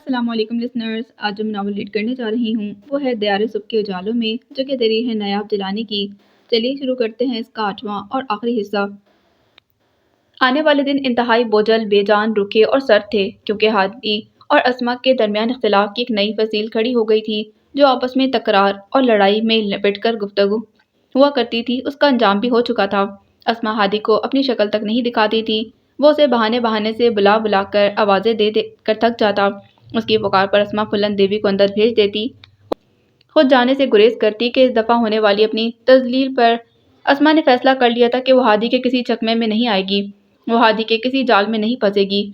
السلام علیکم لسنرز، آج جو میں ناول ریڈ کرنے جا رہی ہوں وہ ہے دیار صبح کے اجالوں میں جو کہ دری ہے نایاب جلانی کی۔ چلیے شروع کرتے ہیں اس کا 8واں اور آخری حصہ۔ آنے والے دن انتہائی بوجھل، بے جان، رکھے اور سرد تھے کیونکہ ہادی اور اسما کے درمیان اختلاف کی ایک نئی فصیل کھڑی ہو گئی تھی جو آپس میں تکرار اور لڑائی میں لپٹ کر گفتگو ہوا کرتی تھی۔ اس کا انجام بھی ہو چکا تھا۔ اسما ہادی کو اپنی شکل تک نہیں دکھاتی تھی۔ وہ اسے بہانے بہانے سے بلا بلا کر آوازیں دے دے کر تھک جاتا۔ اس کی پکار پر اسما پھلن دیوی کو اندر بھیج دیتی، خود جانے سے گریز کرتی کہ اس دفعہ ہونے والی اپنی تذلیل پر اسما نے فیصلہ کر لیا تھا کہ وہ ہادی کے کسی چکمے میں نہیں آئے گی، وہ ہادی کے کسی جال میں نہیں پھنسے گی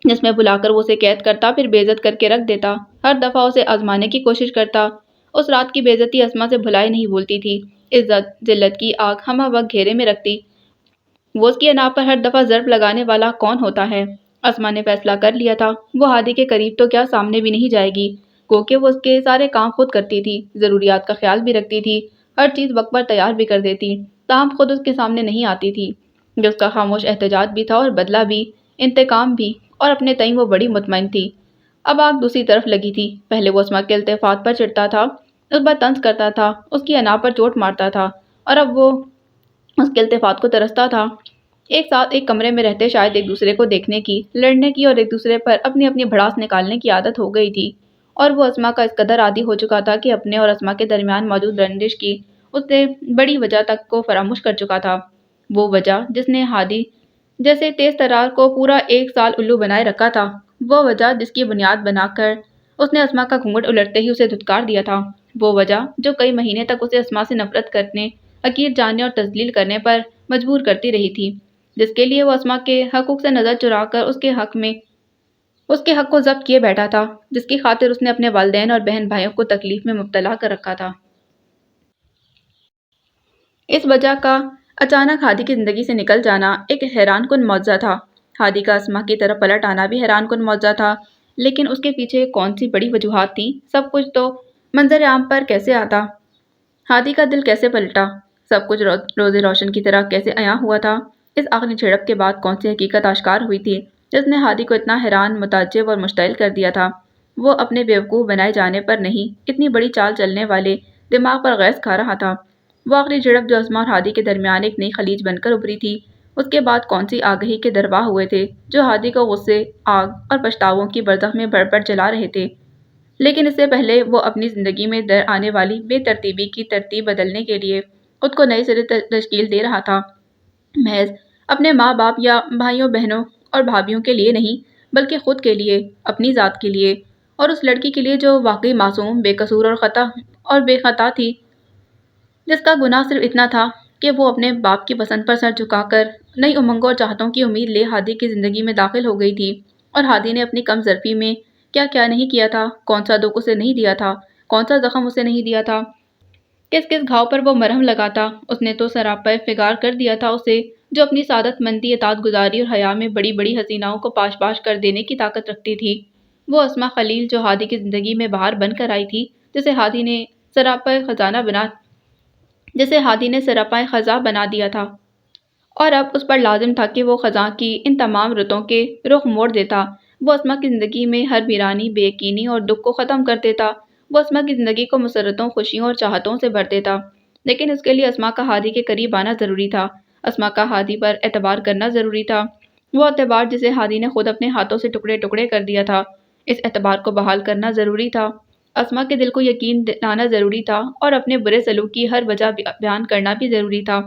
جس میں بلا کر وہ اسے قید کرتا پھر بے عزت کر کے رکھ دیتا، ہر دفعہ اسے آزمانے کی کوشش کرتا۔ اس رات کی بے عزتی اسما سے بھلائی نہیں بھولتی تھی۔ عزت ذلت کی آگ ہمہ وقت گھیرے میں رکھتی۔ وہ اس کی انا پر ہر دفعہ ضرب لگانے والا کون ہوتا ہے؟ اسما نے فیصلہ کر لیا تھا وہ ہادی کے قریب تو کیا سامنے بھی نہیں جائے گی، کیونکہ وہ اس کے سارے کام خود کرتی تھی، ضروریات کا خیال بھی رکھتی تھی، ہر چیز وقت پر تیار بھی کر دیتی، تاہم خود اس کے سامنے نہیں آتی تھی۔ جو اس کا خاموش احتجاج بھی تھا اور بدلہ بھی، انتقام بھی، اور اپنے تئیں وہ بڑی مطمئن تھی۔ اب آگ دوسری طرف لگی تھی۔ پہلے وہ اسما کے التفات پر چڑھتا تھا، اس پر طنز کرتا تھا، اس کی انا پر چوٹ مارتا تھا، اور اب وہ اس کے التفات کو ترستا تھا۔ ایک ساتھ ایک کمرے میں رہتے شاید ایک دوسرے کو دیکھنے کی، لڑنے کی اور ایک دوسرے پر اپنی اپنی بھڑاس نکالنے کی عادت ہو گئی تھی، اور وہ اسما کا اس قدر عادی ہو چکا تھا کہ اپنے اور اسما کے درمیان موجود رنجش کی اس سے بڑی وجہ تک کو فراموش کر چکا تھا۔ وہ وجہ جس نے ہادی جیسے تیز ترار کو پورا 1 سال الو بنائے رکھا تھا، وہ وجہ جس کی بنیاد بنا کر اس نے اسما کا گھونگھٹ الٹتے ہی اسے دھتکار دیا تھا، وہ وجہ جو کئی مہینے تک اسے اسما سے نفرت کرنے، حقیر جاننے اور تذلیل کرنے پر مجبور کرتی رہی تھی، جس کے لیے وہ اسما کے حقوق سے نظر چرا کر اس کے حق کو ضبط کیے بیٹھا تھا، جس کی خاطر اس نے اپنے والدین اور بہن بھائیوں کو تکلیف میں مبتلا کر رکھا تھا۔ اس وجہ کا اچانک ہادی کی زندگی سے نکل جانا ایک حیران کن معجزہ تھا۔ ہادی کا اسما کی طرف پلٹ آنا بھی حیران کن معجزہ تھا، لیکن اس کے پیچھے کون سی بڑی وجوہات تھیں؟ سب کچھ تو منظر عام پر کیسے آتا؟ ہادی کا دل کیسے پلٹا؟ سب کچھ روز روشن کی طرح کیسے عیاں ہوا تھا؟ اس آخری جھڑپ کے بعد کون سی حقیقت آشکار ہوئی تھی جس نے ہادی کو اتنا حیران، متعجب اور مشتعل کر دیا تھا؟ وہ اپنے بیوقوف بنائے جانے پر نہیں، اتنی بڑی چال چلنے والے دماغ پر غیظ کھا رہا تھا۔ وہ آخری جھڑپ جو اسما اور ہادی کے درمیان ایک نئی خلیج بن کر ابھری تھی، اس کے بعد کون سی آگہی کے درواہ ہوئے تھے جو ہادی کو غصے، آگ اور پچھتاووں کی برزخ میں بڑھ بڑھ جلا رہے تھے؟ لیکن اس سے پہلے وہ اپنی زندگی میں در آنے والی بے ترتیبی کی ترتیب بدلنے کے لیے خود کو نئے سرے تشکیل دے رہا تھا، محض اپنے ماں باپ یا بھائیوں بہنوں اور بھابھیوں کے لیے نہیں، بلکہ خود کے لیے، اپنی ذات کے لیے، اور اس لڑکی کے لیے جو واقعی معصوم، بے قصور اور بے خطا تھی، جس کا گناہ صرف اتنا تھا کہ وہ اپنے باپ کی پسند پر سر جھکا کر نئی امنگوں اور چاہتوں کی امید لے ہادی کی زندگی میں داخل ہو گئی تھی۔ اور ہادی نے اپنی کم ظرفی میں کیا کیا نہیں کیا تھا، کون سا دکھ اسے نہیں دیا تھا، کون سا زخم اسے نہیں دیا تھا، کس کس گھاؤ پر وہ مرہم لگاتا۔ اس نے تو سراپا فگار کر دیا تھا اسے، جو اپنی سعادت مندی، اطاعت گزاری اور حیا میں بڑی بڑی حسیناؤں کو پاش پاش کر دینے کی طاقت رکھتی تھی۔ وہ اسما خلیل جو ہادی کی زندگی میں بہار بن کر آئی تھی، جسے ہادی نے سراپا خزاں بنا دیا تھا، اور اب اس پر لازم تھا کہ وہ خزاں کی ان تمام رتوں کے رخ موڑ دیتا۔ وہ اسما کی زندگی میں ہر ویرانی، بے یقینی اور دکھ کو ختم کر دیتا۔ وہ اسما کی زندگی کو مسرتوں، خوشیوں اور چاہتوں سے بھر دیتا، لیکن اس کے لیے اسما کا ہادی کے قریب آنا ضروری تھا، اسما کا ہادی پر اعتبار کرنا ضروری تھا، وہ اعتبار جسے ہادی نے خود اپنے ہاتھوں سے ٹکڑے ٹکڑے کر دیا تھا۔ اس اعتبار کو بحال کرنا ضروری تھا، اسما کے دل کو یقین دلانا ضروری تھا، اور اپنے برے سلوک کی ہر وجہ بیان کرنا بھی ضروری تھا۔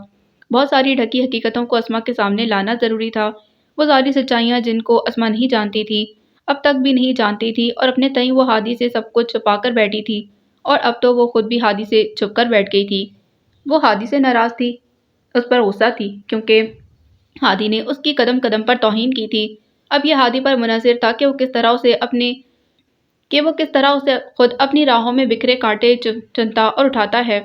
بہت ساری ڈھکی حقیقتوں کو اسما کے سامنے لانا ضروری تھا، وہ ساری سچائیاں جن کو اسما نہیں جانتی تھی، اب تک بھی نہیں جانتی تھی، اور اپنے تئیں وہ ہادی سے سب کچھ چھپا کر بیٹھی تھی، اور اب تو وہ خود بھی ہادی سے چھپ کر بیٹھ گئی تھی۔ وہ ہادی سے ناراض تھی، اس پر غصہ تھی، کیونکہ ہادی نے اس کی قدم قدم پر توہین کی تھی۔ اب یہ ہادی پر منحصر تھا کہ وہ کس طرح اسے خود اپنی راہوں میں بکھرے کانٹے چنتا اور اٹھاتا ہے۔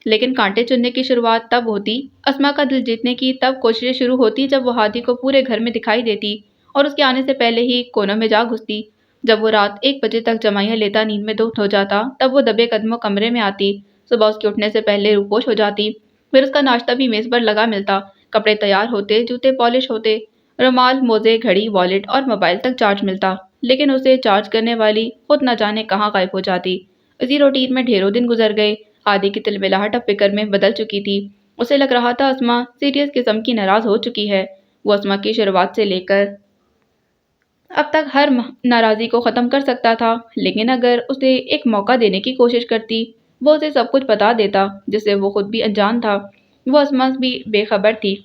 لیکن کانٹے چننے کی شروعات تب ہوتی، اسما کا دل جیتنے کی تب کوششیں شروع ہوتی جب وہ ہادی کو پورے گھر میں دکھائی دیتی، اور اس کے آنے سے پہلے ہی کونوں میں جا گھستی۔ جب وہ رات 1 بجے تک جمائیاں لیتا نیند میں دھت ہو جاتا، تب وہ دبے قدموں کمرے میں آتی، صبح اس کے اٹھنے سے پہلے روپوش ہو جاتی، پھر اس کا ناشتہ بھی میز پر لگا ملتا، کپڑے تیار ہوتے، جوتے پالش ہوتے، رومال، موزے، گھڑی، والیٹ اور موبائل تک چارج ملتا۔ لیکن اسے چارج کرنے والی خود نہ جانے کہاں غائب ہو جاتی۔ اسی روٹین میں ڈھیروں دن گزر گئے۔ ہادی کی تلملاہٹ اب فکر میں بدل چکی تھی۔ اسے لگ رہا تھا اسما سیریس قسم کی ناراض ہو چکی ہے۔ وہ اسما کی شروعات سے لے کر اب تک ہر ناراضی کو ختم کر سکتا تھا، لیکن اگر اسے ایک موقع دینے کی کوشش کرتی، وہ اسے سب کچھ بتا دیتا جس سے وہ خود بھی انجان تھا۔ وہ اسما بھی بے خبر تھی۔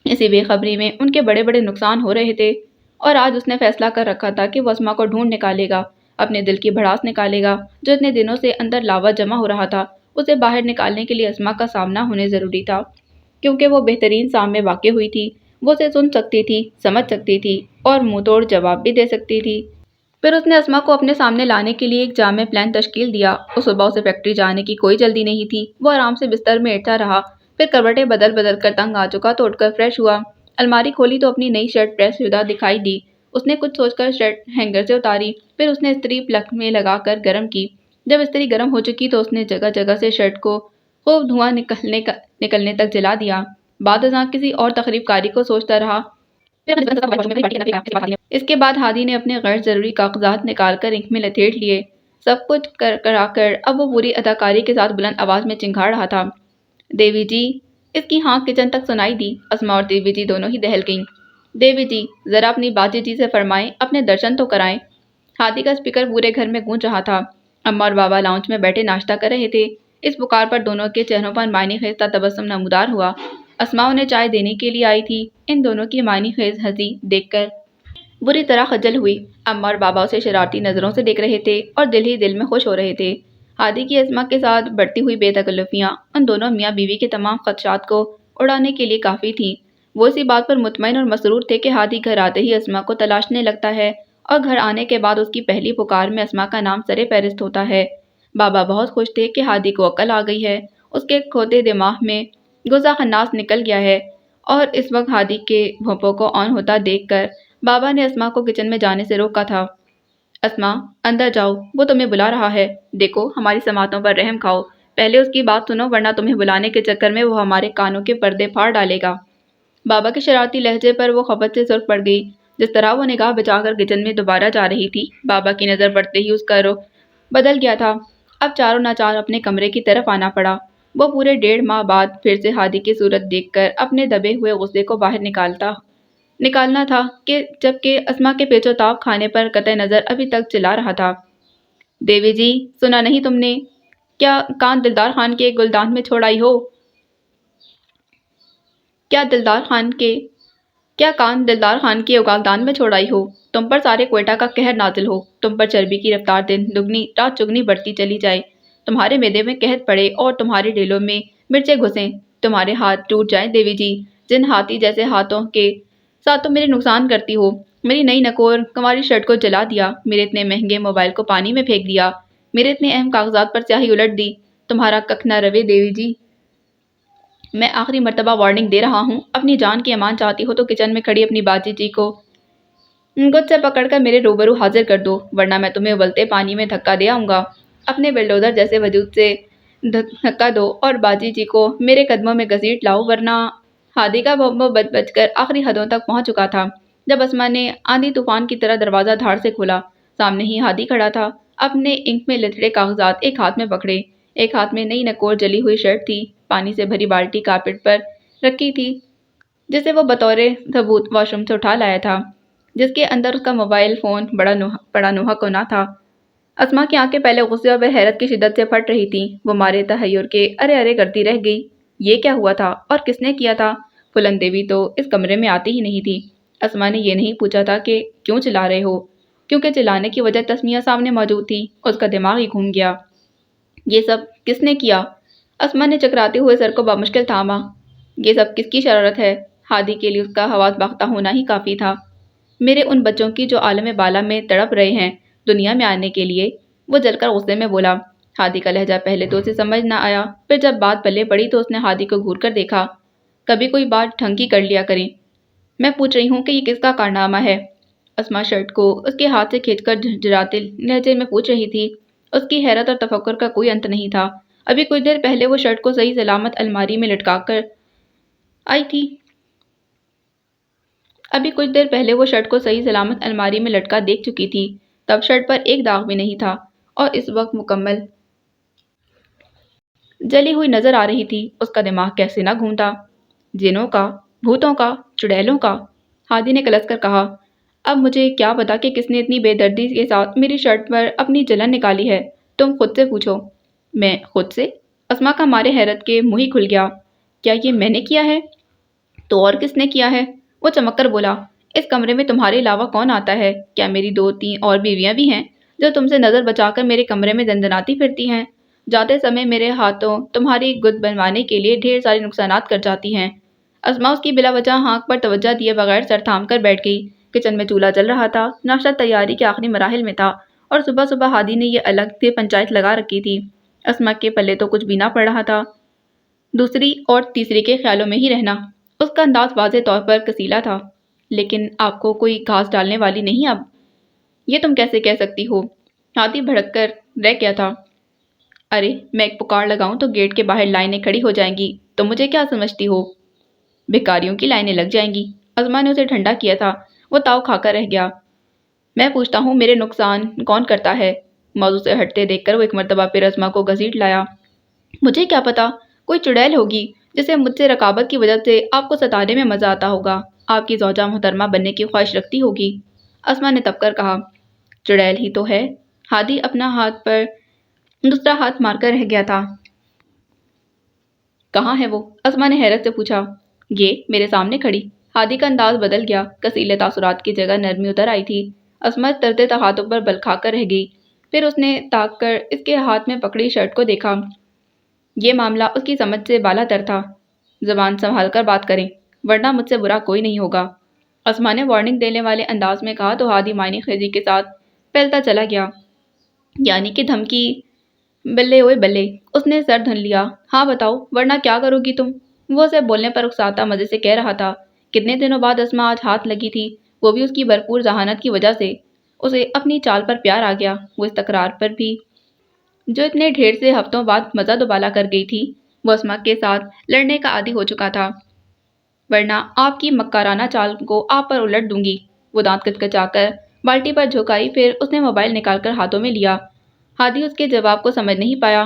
اسی بے خبری میں ان کے بڑے بڑے نقصان ہو رہے تھے، اور آج اس نے فیصلہ کر رکھا تھا کہ وہ اسما کو ڈھونڈ نکالے گا، اپنے دل کی بھڑاس نکالے گا جو اتنے دنوں سے اندر لاوا جمع ہو رہا تھا۔ اسے باہر نکالنے کے لیے اسما کا سامنا ہونے ضروری تھا، کیونکہ وہ بہترین سام میں واقع ہوئی تھی۔ وہ اسے سن سکتی تھی، سمجھ سکتی تھی اور منہ توڑ جواب بھی دے سکتی تھی۔ پھر اس نے اسما کو اپنے سامنے لانے کے لیے ایک جامع پلان تشکیل دیا۔ اس صبح اسے فیکٹری جانے کی کوئی جلدی نہیں تھی۔ وہ آرام سے بستر میں لیٹا رہا، پھر کروٹیں بدل بدل کر تنگ آ چکا تو اٹھ کر فریش ہوا۔ الماری کھولی تو اپنی نئی شرٹ پریس شدہ دکھائی دی۔ اس نے کچھ سوچ کر شرٹ ہینگر سے اتاری، پھر اس نے استری پلگ میں لگا کر گرم کی۔ جب استری گرم ہو چکی تو اس نے جگہ جگہ سے شرٹ کو خوب دھواں نکلنے تک جلا دیا۔ بعد ازاں کسی اور تخریب کاری کو سوچتا رہا۔ اس کے بعد ہادی نے اپنے غیر ضروری کاغذات نکال کر انک میں لتیڑ لیے۔ سب کچھ کرا کر اب وہ پوری اداکاری کے ساتھ بلند آواز میں چنگھاڑ رہا تھا، دیوی جی! اس کی ہانک کچن تک سنائی دی۔ اسما اور دیوی جی دونوں ہی دہل گئیں۔ دیوی جی، ذرا اپنی باجی جی سے فرمائیں اپنے درشن تو کرائیں۔ ہادی کا اسپیکر پورے گھر میں گونج رہا تھا۔ اماں اور بابا لاؤنج میں بیٹھے ناشتہ کر رہے تھے۔ اس پکار پر دونوں کے چہروں پر معنی خیز تبسم نمودار ہوا۔ اسما انہیں چائے دینے کے لیے آئی تھی۔ ان دونوں کی معنی خیز ہنسی دیکھ کر بری طرح خجل ہوئی۔ اماں اور بابا اسے شرارتی نظروں سے دیکھ رہے تھے اور دل ہی دل میں خوش ہو رہے تھے۔ ہادی کی اسما کے ساتھ بڑھتی ہوئی بے تکلفیاں ان دونوں میاں بیوی کے تمام خدشات کو اڑانے کے لیے کافی تھیں۔ وہ اسی بات پر مطمئن اور مسرور تھے کہ ہادی گھر آتے ہی اسما کو تلاشنے لگتا ہے، اور گھر آنے کے بعد اس کی پہلی پکار میں اسما کا نام سرِ فہرست ہوتا ہے۔ بابا بہت خوش تھے کہ ہادی کو عقل آ گئی ہے، اس کے کھوتے دماغ میں غصہ خناس نکل گیا ہے، اور اس وقت ہادی کے بھونپوں کو آن ہوتا دیکھ کر بابا نے اسما کو کچن میں جانے سے روکا تھا۔ اسما، اندر جاؤ، وہ تمہیں بلا رہا ہے۔ دیکھو، ہماری سماعتوں پر رحم کھاؤ، پہلے اس کی بات سنو ورنہ تمہیں بلانے کے چکر میں وہ ہمارے کانوں کے پردے پھاڑ ڈالے گا۔ بابا کے شرارتی لہجے پر وہ خفت سے سرخ پڑ گئی۔ جس طرح وہ نگاہ بچا کر کچن میں دوبارہ جا رہی تھی، بابا کی نظر پڑتے ہی اس کا رخ بدل گیا تھا۔ اب چاروں ناچار اپنے کمرے کی طرف آنا پڑا۔ وہ پورے 1.5 ماہ بعد پھر سے ہادی کی صورت دیکھ کر اپنے دبے ہوئے غصے کو باہر نکالنا تھا کہ جبکہ اسما کے پیچ و تاب کھانے پر قطع نظر ابھی تک چلا رہا تھا۔ دیوی جی، سنا نہیں تم نے؟ کیا کان دلدار خان کے گلدان میں چھوڑ آئی ہو؟ کیا کان دلدار خان کے گلدان میں چھوڑ آئی ہو؟ تم پر سارے کوئٹہ کا قہر نازل ہو، تم پر چربی کی رفتار دن دگنی رات چگنی بڑھتی چلی جائے، تمہارے معدے میں قحط پڑے اور تمہارے ڈیلوں میں مرچیں گھسیں، تمہارے ہاتھ ٹوٹ جائیں دیوی جی، جن ہاتھی جیسے ہاتھوں کے ساتھ تم میرے نقصان کرتی ہو۔ میری نئی نکور کنواری شرٹ کو جلا دیا، میرے اتنے مہنگے موبائل کو پانی میں پھینک دیا، میرے اتنے اہم کاغذات پر سیاہی الٹ دی، تمہارا ککھ نہ روے دیوی جی۔ میں آخری مرتبہ وارننگ دے رہا ہوں، اپنی جان کی امان چاہتی ہو تو کچن میں کھڑی اپنی باجی جی کو گود سے پکڑ کر میرے روبرو حاضر کر دو، ورنہ میں تمہیں ابلتے پانی میں دھکا دے آؤں گا۔ اپنے بلڈوزر جیسے وجود سے دھکا دو اور باجی جی کو میرے قدموں میں گھسیٹ لاؤ ورنہ۔ ہادی کا بھونپوں بج بج کر آخری حدوں تک پہنچ چکا تھا جب اسما نے آندھی طوفان کی طرح دروازہ دھاڑ سے کھولا۔ سامنے ہی ہادی کھڑا تھا، اپنے انک میں لتڑے کاغذات ایک ہاتھ میں پکڑے، ایک ہاتھ میں نئی نکور جلی ہوئی شرٹ تھی، پانی سے بھری بالٹی کارپیٹ پر رکھی تھی جسے وہ بطور ثبوت واش روم سے اٹھا لایا تھا، جس کے اندر اس کا موبائل فون بڑا نوحہ کونا تھا۔ اسما کی آنکھیں پہلے غصے اور حیرت کی شدت سے پھٹ رہی تھیں۔ وہ مارے تحیر کے ارے ارے کرتی رہ گئی۔ یہ کیا ہوا تھا اور کس نے کیا تھا؟ پھلن دیوی تو اس کمرے میں آتی ہی نہیں تھی۔ اسما نے یہ نہیں پوچھا تھا کہ کیوں چلا رہے ہو، کیونکہ چلانے کی وجہ تسمیہ سامنے موجود تھی۔ اس کا دماغ ہی گھوم گیا۔ یہ سب کس نے کیا؟ اسما نے چکراتے ہوئے سر کو بمشکل تھاما۔ یہ سب کس کی شرارت ہے؟ ہادی کے لیے اس کا حواس باختہ ہونا ہی کافی تھا۔ میرے ان بچوں کی جو عالم بالا میں تڑپ رہے ہیں دنیا میں آنے کے لیے، وہ جل کر غصے میں بولا۔ ہادی کا لہجہ پہلے تو اسے سمجھ نہ آیا، پھر جب بات پلے پڑی تو اس نے ہادی کو گھور کر دیکھا۔ کبھی کوئی بات ڈھنگ کی کر لیا کریں، میں پوچھ رہی ہوں کہ یہ کس کا کارنامہ ہے؟ اسما شرٹ کو اس کے ہاتھ سے کھینچ کر جھنجھلاتے لہجے میں پوچھ رہی تھی۔ اس کی حیرت اور تفکر کا کوئی انت نہیں تھا۔ ابھی کچھ دیر پہلے وہ شرٹ کو صحیح سلامت الماری میں لٹکا کر آئی تھی۔ ابھی کچھ دیر پہلے وہ شرٹ کو صحیح سلامت الماری میں لٹکا دیکھ چکی تھی، تب شرٹ پر ایک داغ بھی نہیں تھا اور اس وقت مکمل جلی ہوئی نظر آ رہی تھی۔ اس کا دماغ کیسے نہ گھومتا؟ جنوں کا، بھوتوں کا، چڑیلوں کا؟ ہادی نے کلس کر کہا۔ اب مجھے کیا پتا کہ کس نے اتنی بے دردی کے ساتھ میری شرٹ پر اپنی جلن نکالی ہے، تم خود سے پوچھو۔ میں خود سے؟ اسما کا مارے حیرت کے منہ ہی کھل گیا۔ کیا یہ میں نے کیا ہے؟ تو اور کس نے کیا ہے؟ وہ چمک کر بولا۔ اس کمرے میں تمہارے علاوہ کون آتا ہے؟ کیا میری 2-3 اور بیویاں بھی ہیں جو تم سے نظر بچا کر میرے کمرے میں دندناتی پھرتی ہیں؟ جاتے سمے میرے ہاتھوں تمہاری گد بنوانے کے لیے ڈھیر سارے نقصانات کر جاتی ہیں۔ اسما اس کی بلا وجہ ہانک پر توجہ دیے بغیر سر تھام کر بیٹھ گئی۔ کچن میں چولہا جل رہا تھا، ناشتہ تیاری کے آخری مراحل میں تھا اور صبح صبح ہادی نے یہ الگ سے پنچایت لگا رکھی تھی۔ اسما کے پلے تو کچھ بھی نہ پڑ رہا تھا، دوسری اور تیسری کے خیالوں میں ہی رہنا۔ اس کا انداز واضح طور پر کسیلا تھا۔ لیکن آپ کو کوئی گھاس ڈالنے والی نہیں اب؟ یہ تم کیسے کہہ سکتی ہو؟ ہادی بھڑک کر رہ گیا تھا۔ ارے میں ایک پکار لگاؤں تو گیٹ کے باہر لائنیں کھڑی ہو جائیں گی، تم مجھے کیا سمجھتی ہو؟ بھکاریوں کی لائنیں لگ جائیں گی۔ اسما نے اسے ٹھنڈا کیا تھا، وہ تاؤ کھا کر رہ گیا۔ میں پوچھتا ہوں میرے نقصان کون کرتا ہے؟ موضوع سے ہٹتے دیکھ کر وہ ایک مرتبہ پھر اسما کو گھسیٹ لایا۔ مجھے کیا پتا، کوئی چڑیل ہوگی جسے مجھ سے رقابت کی وجہ سے آپ کو ستانے میں مزہ آتا ہوگا، آپ کی زوجہ محترمہ بننے کی خواہش رکھتی ہوگی۔ اسما نے تب کر کہا۔ چڑیل ہی تو ہے۔ ہادی اپنا ہاتھ پر دوسرا ہاتھ مار کر رہ گیا تھا۔ کہاں ہے وہ؟ اسما نے حیرت سے پوچھا۔ یہ میرے سامنے کھڑی۔ ہادی کا انداز بدل گیا، کسیلے تاثرات کی جگہ نرمی اتر آئی تھی۔ اسما ترتے ہاتھوں پر بل کھا کر رہ گئی، پھر اس نے تاک کر اس کے ہاتھ میں پکڑی شرٹ کو دیکھا۔ یہ معاملہ اس کی سمجھ سے بالا تر تھا۔ زبان سنبھال کر بات کریں، ورنہ مجھ سے برا کوئی نہیں ہوگا، اسما نے وارننگ دینے والے انداز میں کہا تو ہادی معنی خیزی کے ساتھ پھیلتا چلا گیا۔ یعنی کہ دھمکی؟ بلے اوئے بلے، اس نے سر دھن لیا۔ ہاں بتاؤ، ورنہ کیا کرو گی تم؟ وہ اسے بولنے پر اکساتا مزے سے کہہ رہا تھا۔ کتنے دنوں بعد اسما آج ہاتھ لگی تھی، وہ بھی اس کی بھرپور ذہانت کی وجہ سے۔ اسے اپنی چال پر پیار آ گیا، وہ اس تکرار پر بھی جو اتنے ڈھیر سے ہفتوں بعد مزہ دوبالا کر گئی تھی۔ وہ اسما کے ساتھ لڑنے کا عادی ہو چکا تھا، ورنہ آپ کی مکارانہ چال کو آپ پر الٹ دوں گی۔ وہ دانت کچکچا کر بالٹی پر جھکائی، پھر اس نے موبائل نکال کر ہاتھوں میں لیا۔ ہادی اس کے جواب کو سمجھ نہیں پایا۔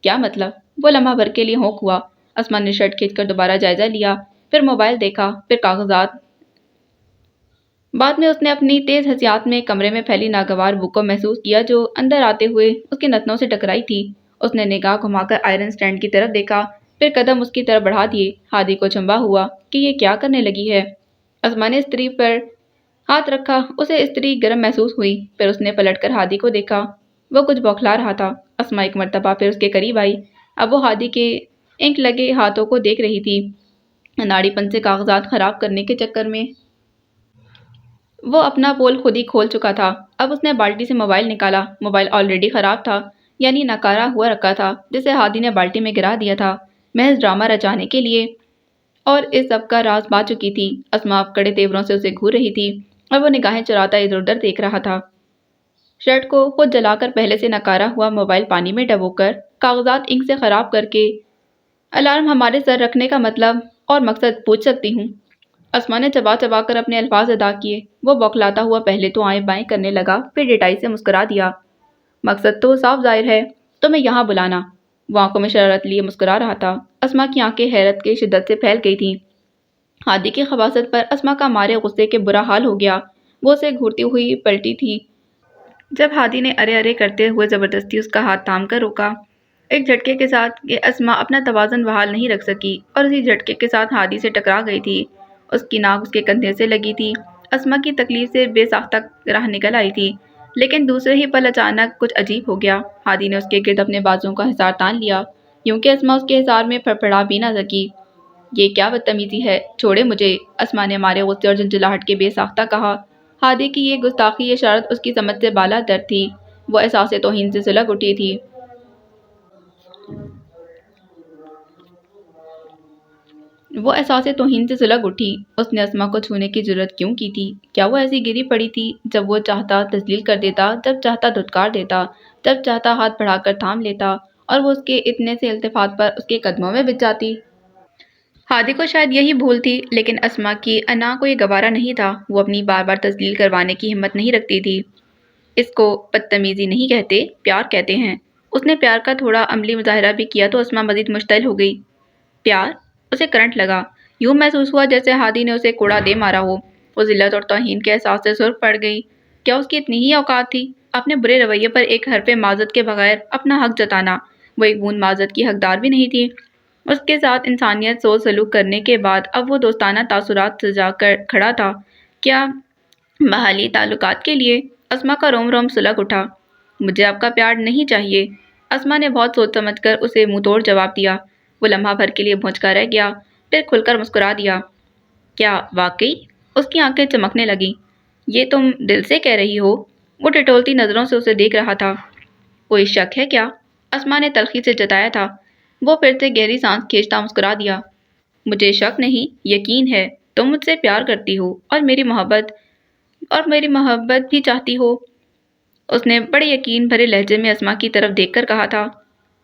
کیا مطلب؟ وہ لمحہ بھر کے لیے ہونک ہوا۔ اسما نے شرٹ کھینچ کر دوبارہ جائزہ لیا، پھر موبائل دیکھا، پھر کاغذات۔ بعد میں اس نے اپنی تیز حسیات میں کمرے میں پھیلی ناگوار بو کو محسوس کیا جو اندر آتے ہوئے اس کے نتنوں سے ٹکرائی تھی۔ اس نے نگاہ گھما کر آئرن سٹینڈ کی طرف دیکھا، پھر قدم اس کی طرف بڑھا دیے۔ ہادی کو چنبا ہوا کہ یہ کیا کرنے لگی ہے۔ اسما نے استری پر ہاتھ رکھا، اسے استری گرم محسوس ہوئی، پھر اس نے پلٹ کر ہادی کو دیکھا۔ وہ کچھ بوکھلا رہا تھا۔ اسما ایک مرتبہ پھر اس کے قریب آئی۔ اب وہ ہادی کے انک لگے ہاتھوں کو دیکھ رہی تھی۔ اناڑی پن سے کاغذات خراب کرنے کے چکر میں وہ اپنا پول خود ہی کھول چکا تھا۔ اب اس نے بالٹی سے موبائل نکالا۔ موبائل آلریڈی خراب تھا، یعنی ناکارہ ہوا رکھا تھا، جسے ہادی نے بالٹی میں گرا دیا تھا محض ڈرامہ رچانے کے لیے، اور اس سب کا راز پا چکی تھی۔ اسما اب کڑے تیوروں سے اسے گھور رہی تھی اور وہ نگاہیں چراتا ادھر ادھر دیکھ رہا تھا۔ شرٹ کو خود جلا کر پہلے سے ناکارہ ہوا موبائل پانی میں ڈبو کر کاغذات انک سے خراب کر کے الارم ہمارے سر رکھنے کا مطلب اور مقصد پوچھ سکتی ہوں؟ اسما نے چبا چبا کر اپنے الفاظ ادا کیے۔ وہ بوکھلاتا ہوا پہلے تو آئیں بائیں کرنے لگا، پھر ڈٹائی سے مسکرا دیا۔ مقصد تو صاف ظاہر ہے، تمہیں یہاں بلانا۔ وہ آنکھوں میں شرارت لیے مسکرا رہا تھا۔ اسما کی آنکھیں حیرت کی شدت سے پھیل گئی تھیں۔ ہادی کی خباثت پر اسما کا مارے غصے کے برا حال ہو گیا۔ وہ اسے گھورتی ہوئی پلٹی تھی جب ہادی نے ارے ارے کرتے ہوئے زبردستی اس کا ہاتھ تھام کر روکا۔ ایک جھٹکے کے ساتھ کہ اسما اپنا توازن بحال نہیں رکھ سکی اور اسی جھٹکے کے ساتھ ہادی سے ٹکرا گئی تھی۔ اس کی ناک اس کے کندھے سے لگی تھی۔ اسما کی تکلیف سے بے ساختہ راہ نکل آئی تھی، لیکن دوسرے ہی پل اچانک کچھ عجیب ہو گیا۔ ہادی نے اس کے گرد اپنے بازوؤں کا حصار تان لیا، یوں کہ اسما اس کے حصار میں پھڑپڑا بھی نہ سکی۔ یہ کیا بدتمیزی ہے، چھوڑے مجھے، اسما نے مارے غصے اور جھنجھلاہٹ کے بے ساختہ کہا۔ ہادی کی یہ گستاخی اشارت اس کی سمجھ سے بالا تر تھی۔ وہ احساس توہین سے سلگ اٹھی تھی۔ اس نے اسما کو چھونے کی جرات کیوں کی تھی؟ کیا وہ ایسی گری پڑی تھی؟ جب وہ چاہتا تذلیل کر دیتا، جب چاہتا دھتکار دیتا، جب چاہتا ہاتھ بڑھا کر تھام لیتا اور وہ اس کے اتنے سے التفات پر اس کے قدموں میں بچ جاتی۔ ہادی کو شاید یہی بھول تھی، لیکن اسما کی انا کو یہ گوارا نہیں تھا۔ وہ اپنی بار بار تسلیل کروانے کی ہمت نہیں رکھتی تھی۔ اس کو بدتمیزی نہیں کہتے، پیار کہتے ہیں۔ اس نے پیار کا تھوڑا عملی مظاہرہ بھی کیا تو اسما مزید مشتعل ہو گئی۔ پیار؟ اسے کرنٹ لگا۔ یوں محسوس ہوا جیسے ہادی نے اسے کوڑا دے مارا ہو۔ وہ ذلت اور توہین کے احساس سے سرخ پڑ گئی۔ کیا اس کی اتنی ہی اوقات تھی اپنے برے رویے پر ایک حرف معذرت کے بغیر اپنا حق جتانا؟ وہ ایک بوند معذرت کی حقدار بھی نہیں تھی۔ اس کے ساتھ انسانیت سوچ سلوک کرنے کے بعد اب وہ دوستانہ تاثرات سجا کر کھڑا تھا۔ کیا بحالی تعلقات کے لیے؟ اسما کا روم روم سلگ اٹھا۔ مجھے آپ کا پیار نہیں چاہیے۔ اسما نے بہت سوچ سمجھ کر اسے منہ توڑ جواب دیا۔ وہ لمحہ بھر کے لیے بھونچکا رہ گیا، پھر کھل کر مسکرا دیا۔ کیا واقعی؟ اس کی آنکھیں چمکنے لگیں۔ یہ تم دل سے کہہ رہی ہو؟ وہ ٹٹولتی نظروں سے اسے دیکھ رہا تھا۔ کوئی شک ہے کیا؟ اسما نے تلخی سے جتایا تھا۔ وہ پھر سے گہری سانس کھینچتا مسکرا دیا۔ مجھے شک نہیں، یقین ہے۔ تم مجھ سے پیار کرتی ہو اور میری محبت بھی چاہتی ہو۔ اس نے بڑے یقین بھرے لہجے میں اسما کی طرف دیکھ کر کہا تھا۔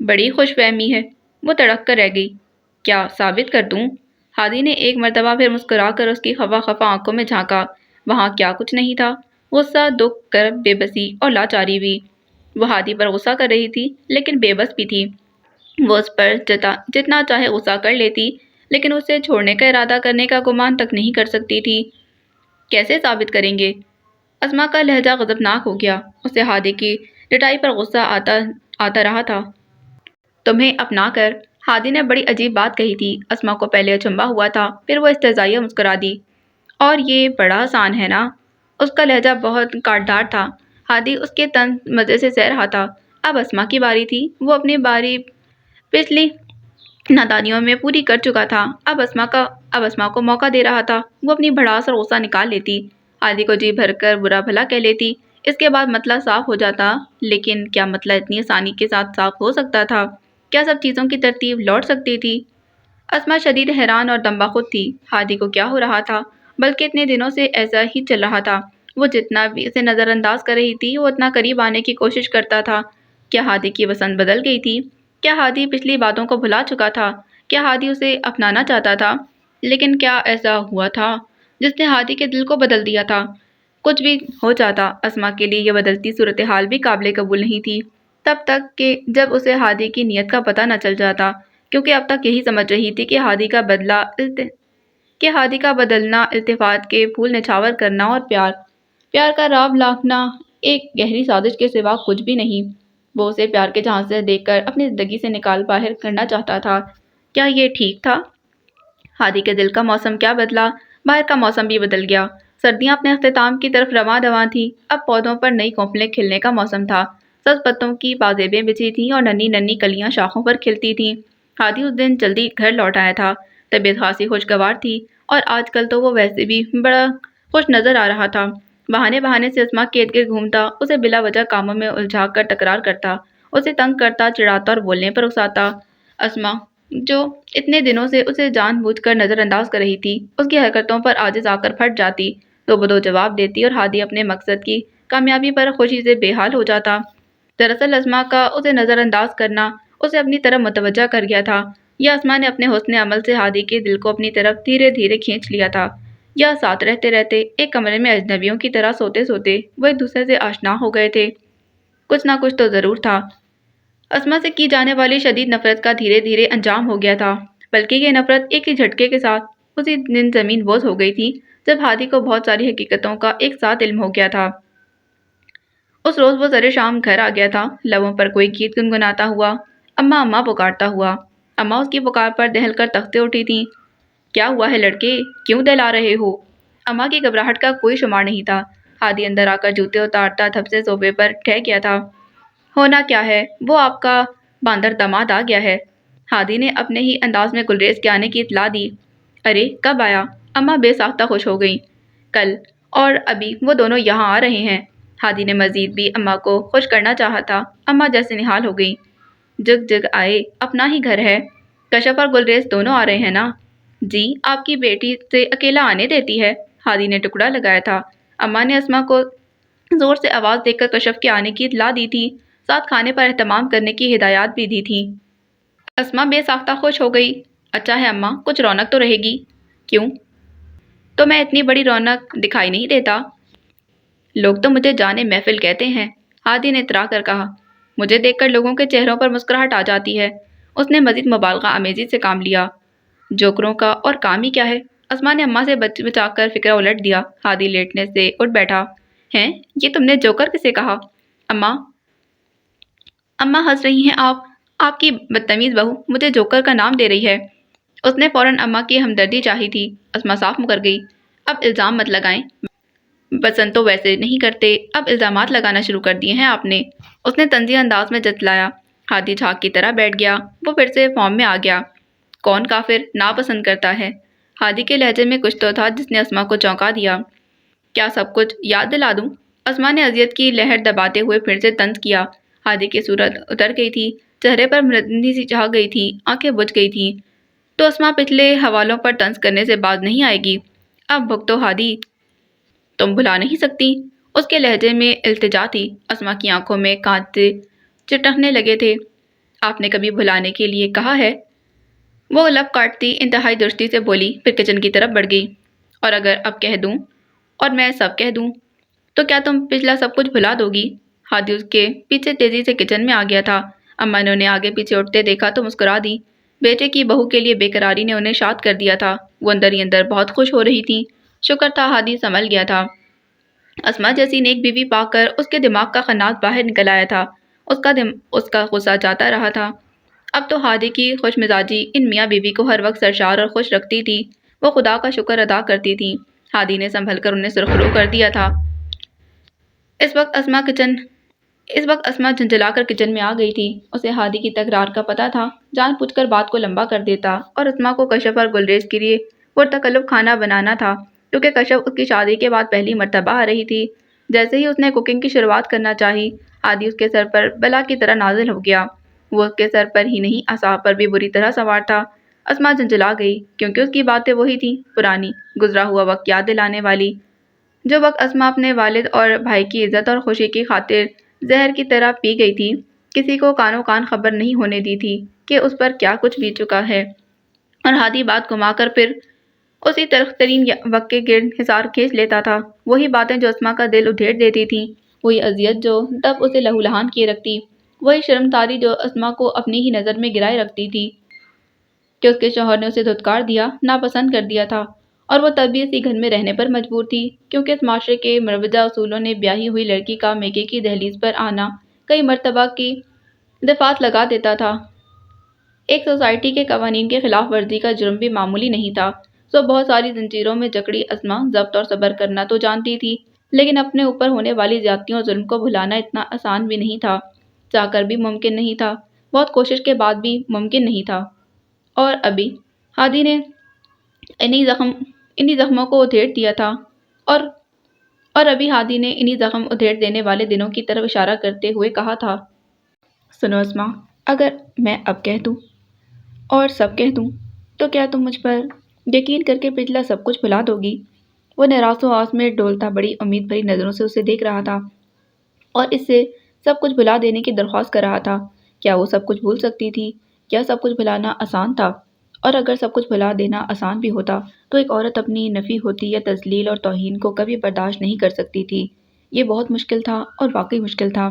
بڑی خوش فہمی ہے۔ وہ تڑپ کر رہ گئی۔ کیا ثابت کر دوں؟ ہادی نے ایک مرتبہ پھر مسکرا کر اس کی خفا خفا آنکھوں میں جھانکا۔ وہاں کیا کچھ نہیں تھا؟ غصہ، دکھ، کرب، بے بسی اور لاچاری بھی۔ وہ ہادی پر غصہ کر رہی تھی، لیکن بے بس بھی تھی۔ وہ اس پر جتنا چاہے غصہ کر لیتی، لیکن اسے چھوڑنے کا ارادہ کرنے کا گمان تک نہیں کر سکتی تھی۔ کیسے ثابت کریں گے؟ اسما کا لہجہ غضبناک ہو گیا۔ اسے ہادی کی ڈٹائی پر غصہ آتا رہا تھا۔ تمہیں اپنا کر؟ ہادی نے بڑی عجیب بات کہی تھی۔ اسما کو پہلے اچنبھا ہوا تھا، پھر وہ استہزائیہ مسکرا دی۔ اور یہ بڑا آسان ہے نا؟ اس کا لہجہ بہت کاٹدار تھا۔ ہادی اس کے طنز مزے سے سہ رہا تھا۔ اب اسما کی باری تھی۔ وہ اپنی باری پچھلی نادانیوں میں پوری کر چکا تھا۔ اب اسما کو موقع دے رہا تھا۔ وہ اپنی بھڑاس اور غصہ نکال لیتی، ہادی کو جی بھر کر برا بھلا کہہ لیتی۔ اس کے بعد مسئلہ صاف ہو جاتا۔ لیکن کیا مسئلہ اتنی آسانی کے ساتھ صاف ہو سکتا تھا؟ کیا سب چیزوں کی ترتیب لوٹ سکتی تھی؟ اسما شدید حیران اور دم بخود تھی۔ ہادی کو کیا ہو رہا تھا؟ بلکہ اتنے دنوں سے ایسا ہی چل رہا تھا۔ وہ جتنا بھی اسے نظر انداز کر رہی تھی، وہ اتنا قریب آنے کی کوشش کرتا تھا۔ کیا ہادی کی پسند بدل گئی تھی؟ کیا ہادی پچھلی باتوں کو بھلا چکا تھا؟ کیا ہادی اسے اپنانا چاہتا تھا؟ لیکن کیا ایسا ہوا تھا جس نے ہادی کے دل کو بدل دیا تھا؟ کچھ بھی ہو جاتا، اسما کے لیے یہ بدلتی صورتحال بھی قابل قبول نہیں تھی، تب تک کہ جب اسے ہادی کی نیت کا پتہ نہ چل جاتا، کیونکہ اب تک یہی سمجھ رہی تھی کہ ہادی کا بدلنا، التفات کے پھول نچھاور کرنا اور پیار کا راب لاکھنا ایک گہری سازش کے سوا کچھ بھی نہیں۔ وہ اسے پیار کے جہاز سے دیکھ کر اپنی زندگی سے نکال باہر کرنا چاہتا تھا۔ کیا یہ ٹھیک تھا؟ ہادی کے دل کا موسم کیا بدلا؟ باہر کا موسم بھی بدل گیا۔ سردیاں اپنے اختتام کی طرف رواں دواں تھیں۔ اب پودوں پر نئی کونپلیں کھلنے کا موسم تھا۔ سبز پتوں کی پازیبیں بچھی تھیں اور ننھی ننھی کلیاں شاخوں پر کھلتی تھیں۔ ہادی اس دن جلدی گھر لوٹ آیا تھا۔ طبیعت خاصی خوشگوار تھی اور آج کل تو وہ ویسے بھی بڑا خوش نظر آ رہا تھا۔ بہانے سے اسما کے ارد گرد گھومتا، اسے بلا وجہ کاموں میں الجھا کر تکرار کرتا، اسے تنگ کرتا، چڑھاتا اور بولنے پر اکساتا۔ اسما جو اتنے دنوں سے اسے جان بوجھ کر نظر انداز کر رہی تھی، اس کی حرکتوں پر عاجز آ کر پھٹ جاتی، دو بدو جواب دیتی اور ہادی اپنے مقصد کی کامیابی پر خوشی سے بے حال ہو جاتا۔ دراصل اسما کا اسے نظر انداز کرنا اسے اپنی طرف متوجہ کر گیا تھا، یا اسما نے اپنے حسن عمل سے ہادی کے دل کو اپنی طرف دھیرے دھیرے کھینچ لیا تھا، یا ساتھ رہتے رہتے ایک کمرے میں اجنبیوں کی طرح سوتے سوتے وہ ایک دوسرے سے آشنا ہو گئے تھے۔ کچھ نہ کچھ تو ضرور تھا۔ اسما سے کی جانے والی شدید نفرت کا دھیرے دھیرے انجام ہو گیا تھا، بلکہ یہ نفرت ایک ہی جھٹکے کے ساتھ اسی دن زمین بوس ہو گئی تھی جب ہادی کو بہت ساری حقیقتوں کا ایک ساتھ علم ہو گیا تھا۔ اس روز وہ زر شام گھر آ گیا تھا، لبوں پر کوئی گیت گنگناتا ہوا، اماں اماں پکارتا ہوا۔ اماں اس کی پکار پر دہل کر تختے اٹھی تھیں۔ کیا ہوا ہے لڑکے، کیوں دہلا رہے ہو؟ اماں کی گھبراہٹ کا کوئی شمار نہیں تھا۔ ہادی اندر آ کر جوتے اتارتا دھپ سے صوفے پر ٹھہر گیا تھا۔ ہونا کیا ہے؟ وہ آپ کا باندر داماد آ گیا ہے۔ ہادی نے اپنے ہی انداز میں گلریز کے آنے کی اطلاع دی۔ ارے کب آیا؟ اماں بے ساختہ خوش ہو گئیں۔ کل، اور ابھی وہ دونوں یہاں آ رہے ہیں۔ ہادی نے مزید بھی اماں کو خوش کرنا چاہا تھا۔ اماں جیسے نہال ہو گئیں۔ جگ جگ آئے، اپنا ہی گھر ہے۔ کشف اور گلریز دونوں آ رہے ہیں نا؟ جی، آپ کی بیٹی سے اکیلا آنے دیتی ہے؟ ہادی نے ٹکڑا لگایا تھا۔ اماں نے اسما کو زور سے آواز دے کر کشف کے آنے کی اطلاع دی تھی، ساتھ کھانے پر اہتمام کرنے کی ہدایات بھی دی تھیں۔ اسما بے ساختہ خوش ہو گئی۔ اچھا ہے اماں، کچھ رونق تو رہے گی۔ کیوں؟ تو میں اتنی بڑی رونق دکھائی نہیں دیتا؟ لوگ تو مجھے جانے محفل کہتے ہیں، ہادی نے اترا کر کہا۔ مجھے دیکھ کر لوگوں کے چہروں پر مسکراہٹ آ جاتی ہے۔ اس نے مزید مبالغہ آمیزی سے کام لیا۔ جوکروں کا اور کام ہی کیا ہے؟ اسما نے اماں سے بچا کر فکرہ الٹ دیا۔ ہادی لیٹنے سے اٹھ بیٹھا۔ ہیں؟ یہ تم نے جوکر کسے کہا؟ اماں ہنس رہی ہیں آپ کی بدتمیز بہو مجھے جوکر کا نام دے رہی ہے۔ اس نے فوراً اماں کی ہمدردی چاہی تھی۔ اسما صاف مکر گئی۔ اب الزام مت لگائیں، پسند تو ویسے نہیں کرتے، اب الزامات لگانا شروع کر دیے ہیں آپ نے، اس نے طنزی انداز میں جتلایا۔ ہادی جھاگ کی طرح بیٹھ گیا۔ وہ پھر سے فارم میں آ گیا۔ کون کافر ناپسند کرتا ہے؟ ہادی کے لہجے میں کچھ تو تھا جس نے اسما کو چونکا دیا۔ کیا سب کچھ یاد دلا دوں؟ اسما نے اذیت کی لہر دباتے ہوئے پھر سے طنز کیا۔ ہادی کی صورت اتر گئی تھی، چہرے پر مردنی سی چھا گئی تھی، آنکھیں بجھ گئی تھیں۔ تو اسما پچھلے حوالوں پر طنز کرنے سے باز نہیں آئے گی؟ اب بھگتو ہادی، تم بھلا نہیں سکتی؟ اس کے لہجے میں التجا تھی۔ اسما کی آنکھوں میں کانٹے چٹکنے لگے تھے۔ آپ نے کبھی بھلانے کے لیے کہا ہے؟ وہ لب کاٹتی انتہائی درستی سے بولی، پھر کچن کی طرف بڑھ گئی۔ اور اگر اب کہہ دوں اور میں سب کہہ دوں تو کیا تم پچھلا سب کچھ بھلا دو گی؟ ہادی اس کے پیچھے تیزی سے کچن میں آ گیا تھا۔ اماں نے انہیں آگے پیچھے اٹھتے دیکھا تو مسکرا دی۔ بیٹے کی بہو کے لیے بے قراری نے انہیں شاد کر دیا تھا۔ وہ اندر ہی اندر بہت خوش ہو رہی تھیں۔ شکر تھا ہادی سنبھل گیا تھا۔ اسما جیسی نیک بیوی پا کر اس کے دماغ کا خناس باہر نکل آیا تھا۔ اس کا غصہ جاتا رہا تھا۔ اب تو ہادی کی خوش مزاجی ان میاں بیوی کو ہر وقت سرشار اور خوش رکھتی تھی۔ وہ خدا کا شکر ادا کرتی تھیں۔ ہادی نے سنبھل کر انہیں سرخرو کر دیا تھا۔ اس وقت اسما جھنجھلا کر کچن میں آ گئی تھی۔ اسے ہادی کی تکرار کا پتہ تھا۔ جان بوجھ کر بات کو لمبا کر دیتا اور اسما کو کشف اور گلریز کے لیے پرتکلف کھانا بنانا تھا، کیونکہ کشف اس کی شادی کے بعد پہلی مرتبہ آ رہی تھی۔ جیسے ہی اس نے کوکنگ کی شروعات کرنا چاہی، ہادی اس کے سر پر بلا کی طرح نازل ہو گیا۔ وہ اس کے سر پر ہی نہیں، اعصاب پر بھی بری طرح سوار تھا۔ اسما جھنجھلا گئی، کیونکہ اس کی باتیں وہی تھیں، پرانی گزرا ہوا وقت یاد دلانے والی، جو وقت اسما اپنے والد اور بھائی کی عزت اور خوشی کی خاطر زہر کی طرح پی گئی تھی۔ کسی کو کانوں کان خبر نہیں ہونے دی تھی کہ اس پر کیا کچھ بیت چکا ہے، اور ہادی بات گھما کر پھر اسی تلخ ترین وقت کے گرد حصار کھینچ لیتا تھا۔ وہی باتیں جو اسما کا دل ادھیڑ دیتی تھیں، وہی اذیت جو تب اسے لہولہان کیے رکھتی، وہی شرمساری جو اسما کو اپنی ہی نظر میں گرائے رکھتی تھی کہ اس کے شوہر نے اسے دھتکار دیا، ناپسند کر دیا تھا، اور وہ تب بھی اسی گھر میں رہنے پر مجبور تھی، کیونکہ اس معاشرے کے مروجہ اصولوں نے بیاہی ہوئی لڑکی کا میکے کی دہلیز پر آنا کئی مرتبہ کی دفعات لگا دیتا تھا۔ ایک سوسائٹی کے قوانین کی خلاف ورزی کا جرم بھی معمولی نہیں تھا۔ سو بہت ساری زنجیروں میں جکڑی اسما ضبط اور صبر کرنا تو جانتی تھی، لیکن اپنے اوپر ہونے والی زیادتیوں اور ظلم کو بھلانا اتنا آسان بھی نہیں تھا، چاہ کر بھی ممکن نہیں تھا، بہت کوشش کے بعد بھی ممکن نہیں تھا۔ اور ابھی ہادی نے انہی زخموں کو ادھیڑ دیا تھا، اور ابھی ہادی نے انہی زخم ادھیڑ دینے والے دنوں کی طرف اشارہ کرتے ہوئے کہا تھا۔ سنو اسما، اگر میں اب کہہ دوں اور سب کہہ دوں تو کیا تم مجھ پر یقین کر کے پچھلا سب کچھ بھلا دو گی؟ وہ نراس و آس میں ڈولتا بڑی امید بھری نظروں سے اسے دیکھ رہا تھا اور اس سے سب کچھ بھلا دینے کی درخواست کر رہا تھا۔ کیا وہ سب کچھ بھول سکتی تھی؟ کیا سب کچھ بھلانا آسان تھا؟ اور اگر سب کچھ بھلا دینا آسان بھی ہوتا تو ایک عورت اپنی نفی ہوتی یا تذلیل اور توہین کو کبھی برداشت نہیں کر سکتی تھی۔ یہ بہت مشکل تھا، اور واقعی مشکل تھا۔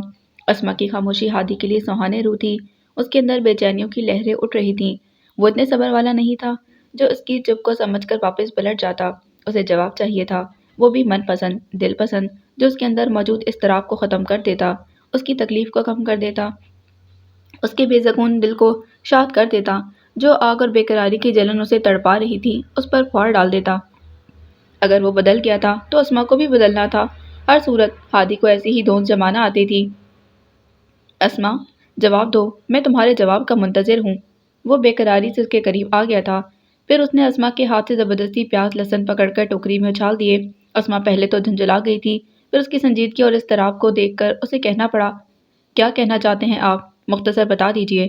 اسما کی خاموشی ہادی کے لیے سہانے روح تھی۔ اس کے اندر بے چینیوں کی لہریں اٹھ رہی تھیں۔ وہ اتنے صبر والا نہیں تھا جو اس کی چپ کو سمجھ کر واپس پلٹ جاتا۔ اسے جواب چاہیے تھا، وہ بھی من پسند، دل پسند، جو اس کے اندر موجود اضطراب کو ختم کر دیتا، اس کی تکلیف کو کم کر دیتا، اس کے بے زگون دل کو شاد کر دیتا۔ جو آگ اور بے قراری کی جلن اسے تڑپا رہی تھی، اس پر پھوڑ ڈال دیتا۔ اگر وہ بدل گیا تھا تو اسما کو بھی بدلنا تھا۔ ہر صورت ہادی کو ایسی ہی دھونس جمانا آتی تھی۔ اسما، جواب دو، میں تمہارے جواب کا منتظر ہوں۔ وہ بے قراری سے اس کے قریب آ گیا تھا۔ پھر اس نے اسما کے ہاتھ سے زبردستی پیاز لہسن پکڑ کر ٹوکری میں اچھال دیے۔ اسما پہلے تو جھنجھلا گئی تھی، پھر اس کی سنجیدگی اور اضطراب کو دیکھ کر اسے کہنا پڑا، کیا کہنا چاہتے ہیں آپ؟ مختصر بتا دیجیے۔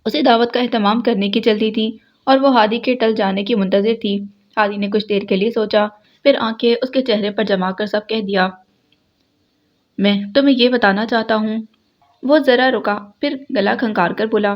اسے دعوت کا اہتمام کرنے کی جلدی تھی، اور وہ ہادی کے ٹل جانے کی منتظر تھی۔ ہادی نے کچھ دیر کے لیے سوچا، پھر آنکھیں اس کے چہرے پر جما کر سب کہہ دیا۔ میں تمہیں یہ بتانا چاہتا ہوں۔ وہ ذرا رکا، پھر گلا کھنکار کر بولا،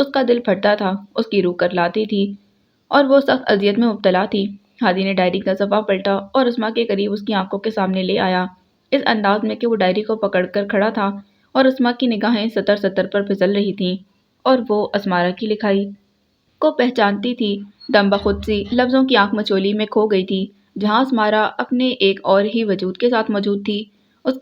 اس کا دل پھٹتا تھا، اس کی روح کرلاتی تھی اور وہ سخت اذیت میں مبتلا تھی۔ ہادی نے ڈائری کا صفحہ پلٹا اور اسما کے قریب اس کی آنکھوں کے سامنے لے آیا، اس انداز میں کہ وہ ڈائری کو پکڑ کر کھڑا تھا اور اسما کی نگاہیں سطر سطر پر پھسل رہی تھیں اور وہ اسمارا کی لکھائی کو پہچانتی تھی۔ دم بخود سی لفظوں کی آنکھ مچولی میں کھو گئی تھی، جہاں اسمارا اپنے ایک اور ہی وجود کے ساتھ موجود تھی، اس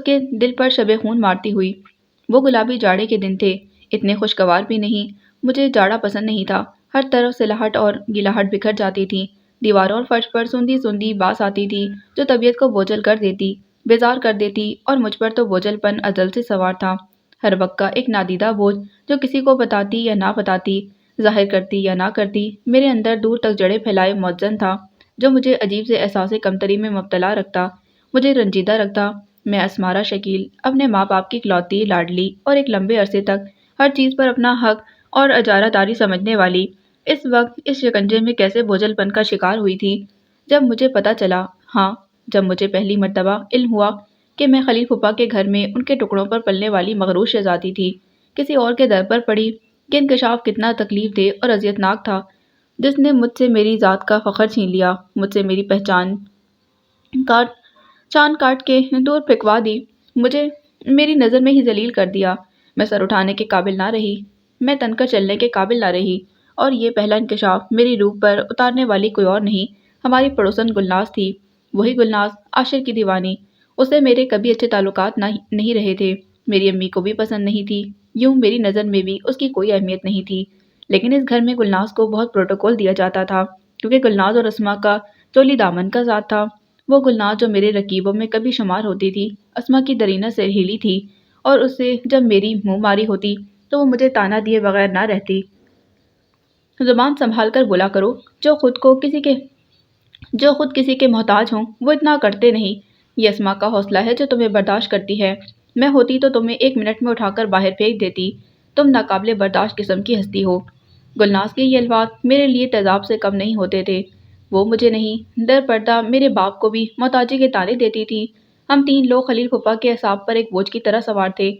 کے دل پر شب خون مارتی ہوئی۔ وہ گلابی جاڑے کے دن تھے، اتنے خوشگوار بھی نہیں۔ مجھے جاڑا پسند نہیں تھا، ہر طرف سلہٹ اور گلاہٹ بکھر جاتی تھی، دیواروں اور فرش پر سوندھی سوندھی بانس آتی تھی جو طبیعت کو بوجھل کر دیتی، بیزار کر دیتی، اور مجھ پر تو بوجھل پن ازل سے سوار تھا، ہر وقت کا ایک نادیدہ بوجھ جو کسی کو بتاتی یا نہ بتاتی، ظاہر کرتی یا نہ کرتی، میرے اندر دور تک جڑے پھیلائے مؤذن تھا، جو مجھے عجیب سے احساس کمتری میں مبتلا رکھتا، مجھے رنجیدہ رکھتا۔ میں اسمارا شکیل، اپنے ماں باپ کی اکلوتی لاڈلی اور ایک لمبے عرصے تک ہر چیز پر اپنا حق اور اجارہ داری سمجھنے والی، اس وقت اس شکنجے میں کیسے بوجھل پن کا شکار ہوئی تھی۔ جب مجھے پتا چلا، ہاں، جب مجھے پہلی مرتبہ علم ہوا کہ میں خلیل پھپھا کے گھر میں ان کے ٹکڑوں پر پلنے والی مغرور شہزادی تھی، کسی اور کے در پر پڑی، کہ انکشاف کتنا تکلیف دہ اور اذیت ناک تھا، جس نے مجھ سے میری ذات کا فخر چھین لیا، مجھ سے میری پہچان چاند کاٹ کے دور پھینکوا دی، مجھے میری نظر میں ہی ذلیل کر دیا۔ میں سر اٹھانے کے قابل نہ رہی، میں تن کر چلنے کے قابل نہ رہی، اور یہ پہلا انکشاف میری روح پر اتارنے والی کوئی اور نہیں، ہماری پڑوسن گلناز تھی، وہی گلناز، عاشر کی دیوانی۔ اسے میرے کبھی اچھے تعلقات نہیں رہے تھے، میری امی کو بھی پسند نہیں تھی، یوں میری نظر میں بھی اس کی کوئی اہمیت نہیں تھی، لیکن اس گھر میں گلناز کو بہت پروٹوکول دیا جاتا تھا، کیونکہ گلناز اور اسما کا چولی دامن کا ذات تھا۔ وہ گلناز جو میرے رکیبوں میں کبھی شمار ہوتی تھی، اسما کی درینہ سہیلی تھی، اور اس سے جب میری منہ ماری ہوتی تو وہ مجھے تانا دیے بغیر نہ رہتی۔ زبان سنبھال کر بولا کرو، جو خود کسی کے محتاج ہوں وہ اتنا کرتے نہیں، یہ اسما کا حوصلہ ہے جو تمہیں برداشت کرتی ہے، میں ہوتی تو تمہیں 1 منٹ میں اٹھا کر باہر پھینک دیتی، تم ناقابل برداشت قسم کی ہستی ہو۔ گلناز کے یہ الفاظ میرے لیے تیزاب سے کم نہیں ہوتے تھے، وہ مجھے نہیں، در پردہ میرے باپ کو بھی محتاجی کے طعنے دیتی تھی۔ ہم 3 لوگ خلیل پھپھا کے اعصاب پر ایک بوجھ کی طرح سوار تھے۔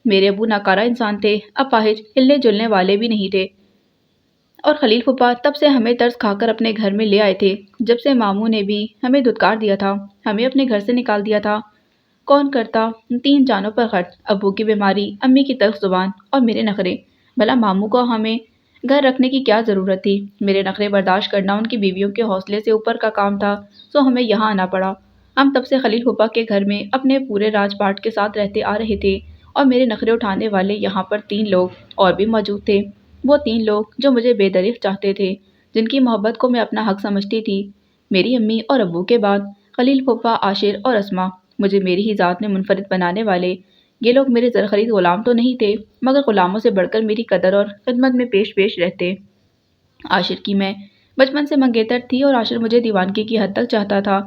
میرے ابو ناکارہ انسان تھے، اپاہج، ہلنے جلنے والے بھی نہیں تھے، اور خلیل پھپھا تب سے ہمیں ترس کھا کر اپنے گھر میں لے آئے تھے جب سے ماموں نے بھی ہمیں دھتکار دیا تھا، ہمیں اپنے گھر سے نکال دیا تھا۔ کون کرتا 3 جانوں پر خرچ، ابو کی بیماری، امی کی تلخ زبان اور میرے نخرے، بھلا ماموں کو ہمیں گھر رکھنے کی کیا ضرورت تھی؟ میرے نخرے برداشت کرنا ان کی بیویوں کے حوصلے سے اوپر کا کام تھا، سو ہمیں یہاں آنا پڑا۔ ہم تب سے خلیل پھپھا کے گھر میں اپنے پورے راج پاٹ کے ساتھ رہتے آ رہے تھے، اور میرے نخرے اٹھانے والے یہاں پر 3 لوگ اور بھی موجود تھے، وہ 3 لوگ جو مجھے بے دریغ چاہتے تھے، جن کی محبت کو میں اپنا حق سمجھتی تھی۔ میری امی اور ابو کے بعد خلیل پھپھا، عاشر اور اسما مجھے میری ہی ذات میں منفرد بنانے والے، یہ لوگ میرے زرخرید غلام تو نہیں تھے، مگر غلاموں سے بڑھ کر میری قدر اور خدمت میں پیش رہتے۔ عاشر کی میں بچپن سے منگیتر تھی اور عاشر مجھے دیوانگی کی حد تک چاہتا تھا۔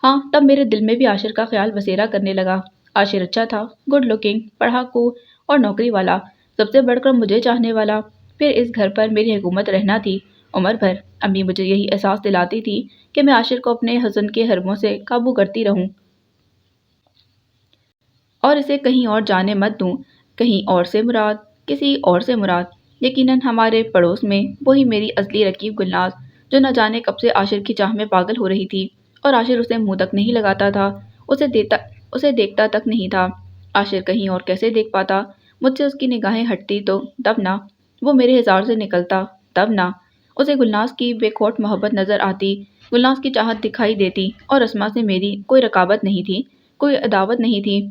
ہاں، تب میرے دل میں بھی عاشر کا خیال بسیرا کرنے لگا۔ عاشر اچھا تھا، گڈ لکنگ، پڑھاکو اور نوکری والا، سب سے بڑھ کر مجھے چاہنے والا۔ پھر اس گھر پر میری حکومت رہنا تھی عمر بھر۔ امی مجھے یہی احساس دلاتی تھی کہ میں عاشر کو اپنے حسن کے حربوں سے قابو کرتی رہوں اور اسے کہیں اور جانے مت دوں، کہیں اور سے مراد، کسی اور سے مراد، یقیناً ہمارے پڑوس میں وہی میری ازلی رکیب گلناز، جو نہ جانے کب سے عاشر کی چاہ میں پاگل ہو رہی تھی، اور عاشر اسے منہ تک نہیں لگاتا تھا، اسے دیکھتا تک نہیں تھا۔ عاشر کہیں اور کیسے دیکھ پاتا؟ مجھ سے اس کی نگاہیں ہٹتی تو تب نہ، وہ میرے ہزار سے نکلتا تب نہ، اسے گلناز کی بے کھوٹ محبت نظر آتی، گلناز کی چاہت دکھائی دیتی، اور اسما سے میری کوئی رقابت نہیں تھی، کوئی عداوت نہیں تھی۔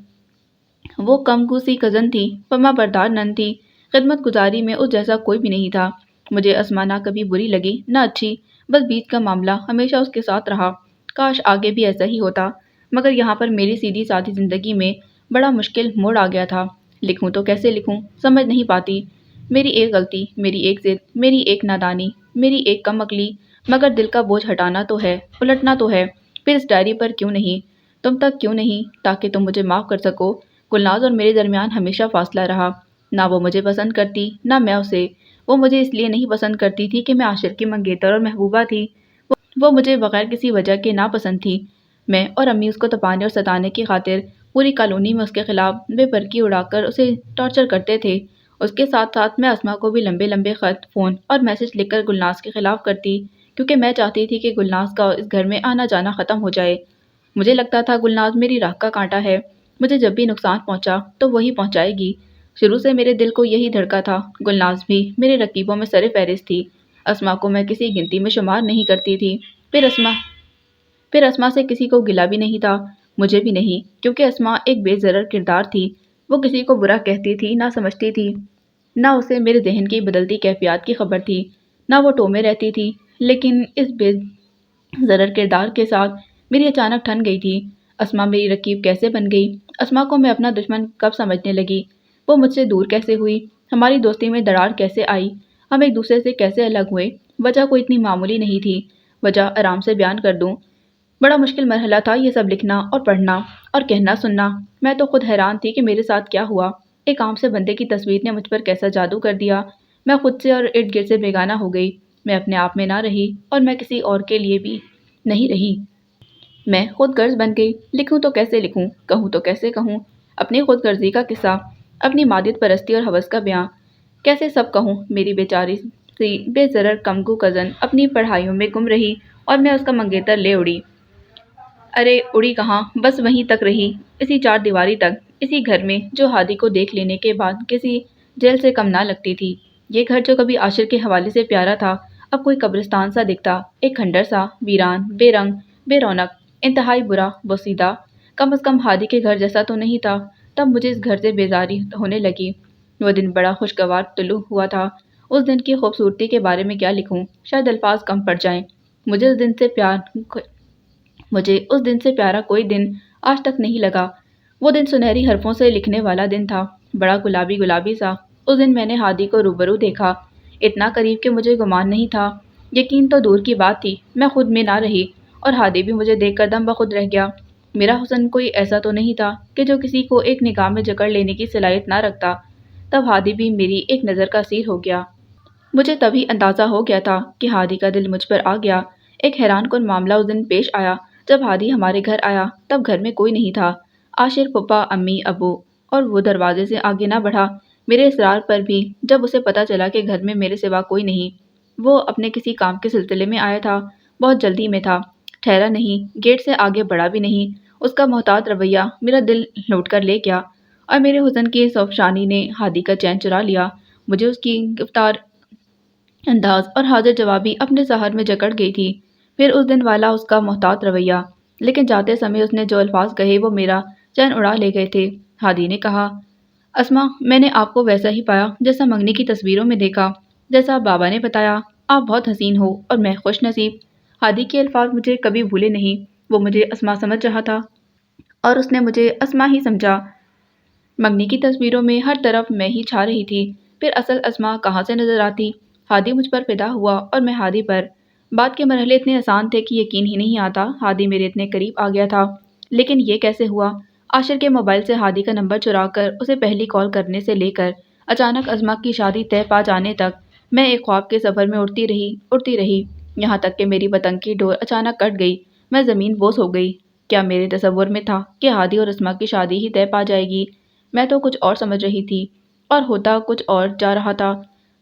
وہ کم گوسی کزن تھی، فرما بردار نند تھی، خدمت گزاری میں اس جیسا کوئی بھی نہیں تھا۔ مجھے اسما نہ کبھی بری لگی نہ اچھی، بس بیچ کا معاملہ ہمیشہ اس کے ساتھ رہا، کاش آگے بھی ایسا ہی ہوتا، مگر یہاں پر میری سیدھی سادھی زندگی میں بڑا مشکل موڑ آ گیا تھا۔ لکھوں تو کیسے لکھوں، سمجھ نہیں پاتی، میری ایک غلطی، میری ایک ضد، میری ایک نادانی، میری ایک کم عقلی، مگر دل کا بوجھ ہٹانا تو ہے، الٹنا تو ہے، پھر اس ڈائری پر کیوں نہیں، تم تک کیوں نہیں، تاکہ تم مجھے معاف کر سکو۔ گلناز اور میرے درمیان ہمیشہ فاصلہ رہا، نہ وہ مجھے پسند کرتی نہ میں اسے، وہ مجھے اس لیے نہیں پسند کرتی تھی کہ میں عاشر کی منگیتر اور محبوبہ تھی، وہ مجھے بغیر کسی وجہ کے ناپسند تھی۔ میں اور امی اس کو تپانے اور ستانے کی خاطر پوری کالونی میں اس کے خلاف بے برقی اڑا کر اسے ٹارچر کرتے تھے، اس کے ساتھ ساتھ میں اسما کو بھی لمبے لمبے خط، فون اور میسج لکھ کر گلناز کے خلاف کرتی، کیونکہ میں چاہتی تھی کہ گلناز کا اس گھر میں آنا جانا ختم ہو جائے۔ مجھے لگتا تھا گلناز میری راہ کا کانٹا ہے، مجھے جب بھی نقصان پہنچا تو وہی پہنچائے گی۔ شروع سے میرے دل کو یہی دھڑکا تھا۔ گلناز بھی میرے رقیبوں میں سر فہرست تھی۔ اسما کو میں کسی گنتی میں شمار نہیں کرتی تھی۔ پھر اسما سے کسی کو گلہ بھی نہیں تھا، مجھے بھی نہیں، کیونکہ اسما ایک بے ضرر کردار تھی۔ وہ کسی کو برا کہتی تھی نہ سمجھتی تھی، نہ اسے میرے ذہن کی بدلتی کیفیات کی خبر تھی، نہ وہ ٹومے رہتی تھی۔ لیکن اس بے ضرر کردار کے ساتھ میری اچانک ٹھن گئی تھی۔ اسما میری رقیب کیسے بن گئی؟ اسما کو میں اپنا دشمن کب سمجھنے لگی؟ وہ مجھ سے دور کیسے ہوئی؟ ہماری دوستی میں دراڑ کیسے آئی؟ ہم ایک دوسرے سے کیسے الگ ہوئے؟ وجہ کوئی اتنی معمولی نہیں تھی۔ وجہ آرام سے بیان کر دوں۔ بڑا مشکل مرحلہ تھا یہ سب لکھنا اور پڑھنا اور کہنا سننا۔ میں تو خود حیران تھی کہ میرے ساتھ کیا ہوا۔ ایک عام سے بندے کی تصویر نے مجھ پر کیسا جادو کر دیا۔ میں خود سے اور ارد گرد سے بیگانہ ہو گئی۔ میں اپنے آپ میں نہ رہی اور میں کسی اور کے لیے بھی نہیں رہی۔ میں خود غرض بن گئی۔ لکھوں تو کیسے لکھوں؟ کہوں تو کیسے کہوں؟ اپنی خود غرضی کا قصہ، اپنی مادیت پرستی اور ہوس کا بیان کیسے سب کہوں؟ میری بیچاری سی بے ضرر کمگو کزن اپنی پڑھائیوں میں گم رہی اور میں اس کا منگیتر لے اڑی۔ ارے اڑی کہاں، بس وہیں تک رہی، اسی چار دیواری تک، اسی گھر میں جو ہادی کو دیکھ لینے کے بعد کسی جیل سے کم نہ لگتی تھی۔ یہ گھر جو کبھی عاشر کے حوالے سے پیارا تھا، اب کوئی قبرستان سا دکھتا، ایک کھنڈر سا، ویران، بے رنگ، بے رونق، انتہائی برا، بوسیدہ۔ کم از کم ہادی کے گھر جیسا تو نہیں تھا۔ تب مجھے اس گھر سے بیزاری ہونے لگی۔ وہ دن بڑا خوشگوار طلوع ہوا تھا۔ اس دن کی خوبصورتی کے بارے میں کیا لکھوں؟ شاید الفاظ کم پڑ جائیں۔ مجھے اس دن سے پیارا کوئی دن آج تک نہیں لگا۔ وہ دن سنہری حرفوں سے لکھنے والا دن تھا، بڑا گلابی گلابی سا۔ اس دن میں نے ہادی کو روبرو دیکھا، اتنا قریب کہ مجھے گمان نہیں تھا۔ یقین تو دور کی بات تھی، میں خود میں نہ رہی اور ہادی بھی مجھے دیکھ کر دم بخود رہ گیا۔ میرا حسن کوئی ایسا تو نہیں تھا کہ جو کسی کو ایک نگاہ میں جکڑ لینے کی صلاحیت نہ رکھتا۔ تب ہادی بھی میری ایک نظر کا اسیر ہو گیا۔ مجھے تبھی اندازہ ہو گیا تھا کہ ہادی کا دل مجھ پر آ گیا۔ ایک حیران کن معاملہ اس دن پیش آیا۔ جب ہادی ہمارے گھر آیا تب گھر میں کوئی نہیں تھا۔ عاشر، پھپھا، امی، ابو، اور وہ دروازے سے آگے نہ بڑھا۔ میرے اصرار پر بھی جب اسے پتہ چلا کہ گھر میں میرے سوا کوئی نہیں، وہ اپنے کسی کام کے سلسلے میں آیا تھا، بہت جلدی میں تھا، ٹھہرا نہیں، گیٹ سے آگے بڑھا بھی نہیں۔ اس کا محتاط رویہ میرا دل لوٹ کر لے گیا اور میرے حسن کی سوفشانی نے ہادی کا چین چرا لیا۔ مجھے اس کی گفتار انداز اور حاضر جوابی اپنے سحر میں جکڑ گئی تھی۔ پھر اس دن والا اس کا محتاط رویہ، لیکن جاتے سمے اس نے جو الفاظ کہے وہ میرا چین اڑا لے گئے تھے۔ ہادی نے کہا، اسما، میں نے آپ کو ویسا ہی پایا جیسا منگنی کی تصویروں میں دیکھا، جیسا بابا نے بتایا، آپ بہت حسین ہو اور میں خوش نصیب۔ ہادی کے الفاظ مجھے کبھی بھولے نہیں۔ وہ مجھے اسما سمجھ رہا تھا اور اس نے مجھے اسما ہی سمجھا۔ منگنی کی تصویروں میں ہر طرف میں ہی چھا رہی تھی، پھر اصل اسما کہاں سے نظر آتی؟ ہادی مجھ پر فدا ہوا اور میں ہادی پر۔ بات کے مرحلے اتنے آسان تھے کہ یقین ہی نہیں آتا ہادی میرے اتنے قریب آ گیا تھا۔ لیکن یہ کیسے ہوا؟ عاشر کے موبائل سے ہادی کا نمبر چرا کر اسے پہلی کال کرنے سے لے کر اچانک اسما کی شادی طے پا جانے تک میں ایک خواب کے سفر میں اڑتی رہی، یہاں تک کہ میری پتنگ کی ڈور اچانک کٹ گئی، میں زمین بوس ہو گئی۔ کیا میرے تصور میں تھا کہ ہادی اور اسما کی شادی ہی طے پا جائے گی؟ میں تو کچھ اور سمجھ رہی تھی اور ہوتا کچھ اور جا رہا تھا۔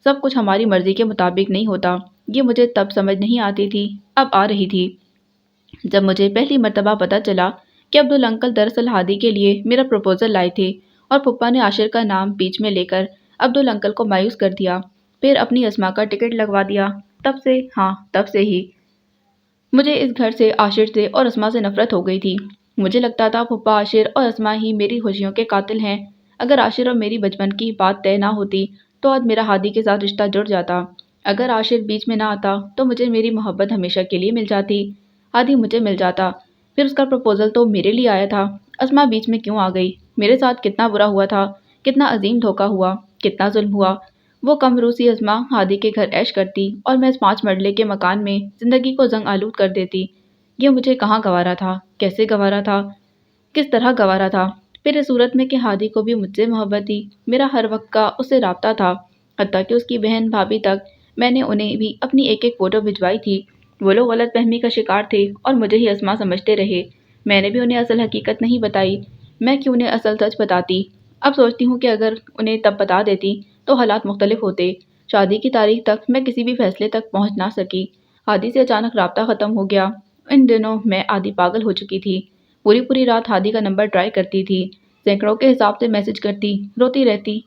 سب کچھ ہماری مرضی کے مطابق نہیں ہوتا، یہ مجھے تب سمجھ نہیں آتی تھی، اب آ رہی تھی۔ جب مجھے پہلی مرتبہ پتہ چلا کہ عبدل انکل دراصل ہادی کے لیے میرا پروپوزل لائے تھے اور پھپھا نے عاشر کا نام بیچ میں لے کر عبدل انکل کو مایوس کر دیا، پھر اپنی اسما کا ٹکٹ لگوا دیا، تب سے ہی مجھے اس گھر سے، عاشر سے اور اسما سے نفرت ہو گئی تھی۔ مجھے لگتا تھا پھپھا، عاشر اور اسما ہی میری خوشیوں کے قاتل ہیں۔ اگر عاشر اور میری بچپن کی بات طے نہ ہوتی تو آج میرا ہادی کے ساتھ رشتہ جڑ جاتا۔ اگر عاشر بیچ میں نہ آتا تو مجھے میری محبت ہمیشہ کے لیے مل جاتی، ہادی مجھے مل جاتا۔ پھر اس کا پروپوزل تو میرے لیے آیا تھا، اسما بیچ میں کیوں آ گئی؟ میرے ساتھ کتنا برا ہوا تھا، کتنا عظیم دھوکہ ہوا، کتنا ظلم ہوا۔ وہ کم روسی اسما ہادی کے گھر عیش کرتی اور میں اس 5 مرلے کے مکان میں زندگی کو زنگ آلود کر دیتی۔ یہ مجھے کہاں گوارا تھا، کیسے گوارا تھا، کس طرح گوارا تھا؟ پھر اس صورت میں کہ ہادی کو بھی مجھ سے محبت تھی، میرا ہر وقت کا اس سے رابطہ تھا، حتیٰ کہ اس کی بہن بھابھی تک، میں نے انہیں بھی اپنی ایک ایک فوٹو بھجوائی تھی۔ وہ لوگ غلط فہمی کا شکار تھے اور مجھے ہی اسما سمجھتے رہے۔ میں نے بھی انہیں اصل حقیقت نہیں بتائی، میں کیوں انہیں اصل سچ بتاتی؟ اب سوچتی ہوں کہ اگر انہیں تب بتا دیتی تو حالات مختلف ہوتے۔ شادی کی تاریخ تک میں کسی بھی فیصلے تک پہنچ نہ سکی۔ ہادی سے اچانک رابطہ ختم ہو گیا۔ ان دنوں میں آدھی پاگل ہو چکی تھی۔ پوری پوری رات ہادی کا نمبر ٹرائی کرتی تھی، سینکڑوں کے حساب سے میسج کرتی، روتی رہتی،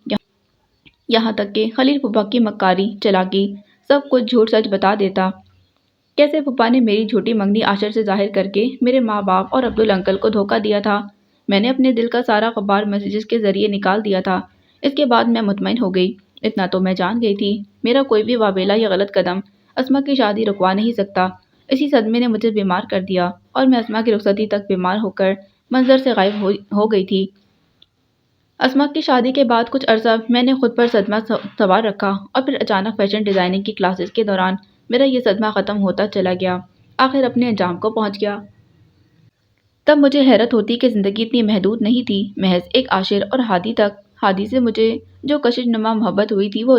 یہاں تک کہ خلیل پھپھا کی مکاری، چالاکی، سب کچھ جھوٹ سچ بتا دیتا۔ کیسے پھپھا نے میری جھوٹی منگنی عاشر سے ظاہر کر کے میرے ماں باپ اور عبدل انکل کو دھوکہ دیا تھا۔ میں نے اپنے دل کا سارا غبار میسیجز کے ذریعے نکال دیا تھا۔ اس کے بعد میں مطمئن ہو گئی۔ اتنا تو میں جان گئی تھی، میرا کوئی بھی واویلا یا غلط قدم اسما کی شادی رکوا نہیں سکتا۔ اسی صدمے نے مجھے بیمار کر دیا اور میں اسما کی رخصتی تک بیمار ہو کر منظر سے غائب ہو گئی تھی۔ اسما کی شادی کے بعد کچھ عرصہ میں نے خود پر صدمہ سوار رکھا اور پھر اچانک فیشن ڈیزائننگ کی کلاسز کے دوران میرا یہ صدمہ ختم ہوتا چلا گیا، آخر اپنے انجام کو پہنچ گیا۔ تب مجھے حیرت ہوتی کہ زندگی اتنی محدود نہیں تھی، محض ایک عاشر اور ہادی تک۔ ہادی سے مجھے جو کشش نما محبت ہوئی تھی وہ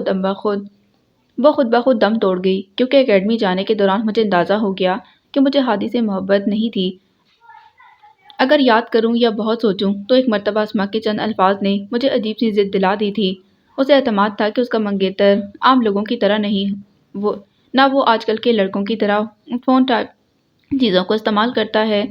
خود بخود دم توڑ گئی، کیونکہ اکیڈمی جانے کے دوران مجھے اندازہ ہو گیا کہ مجھے ہادی سے محبت نہیں تھی۔ اگر یاد کروں یا بہت سوچوں تو ایک مرتبہ اسما کے چند الفاظ نے مجھے عجیب سی ضد دلا دی تھی۔ اسے اعتماد تھا کہ اس کا منگیتر عام لوگوں کی طرح نہیں، نہ وہ آج کل کے لڑکوں کی طرح فون ٹائپ چیزوں کو استعمال کرتا ہے۔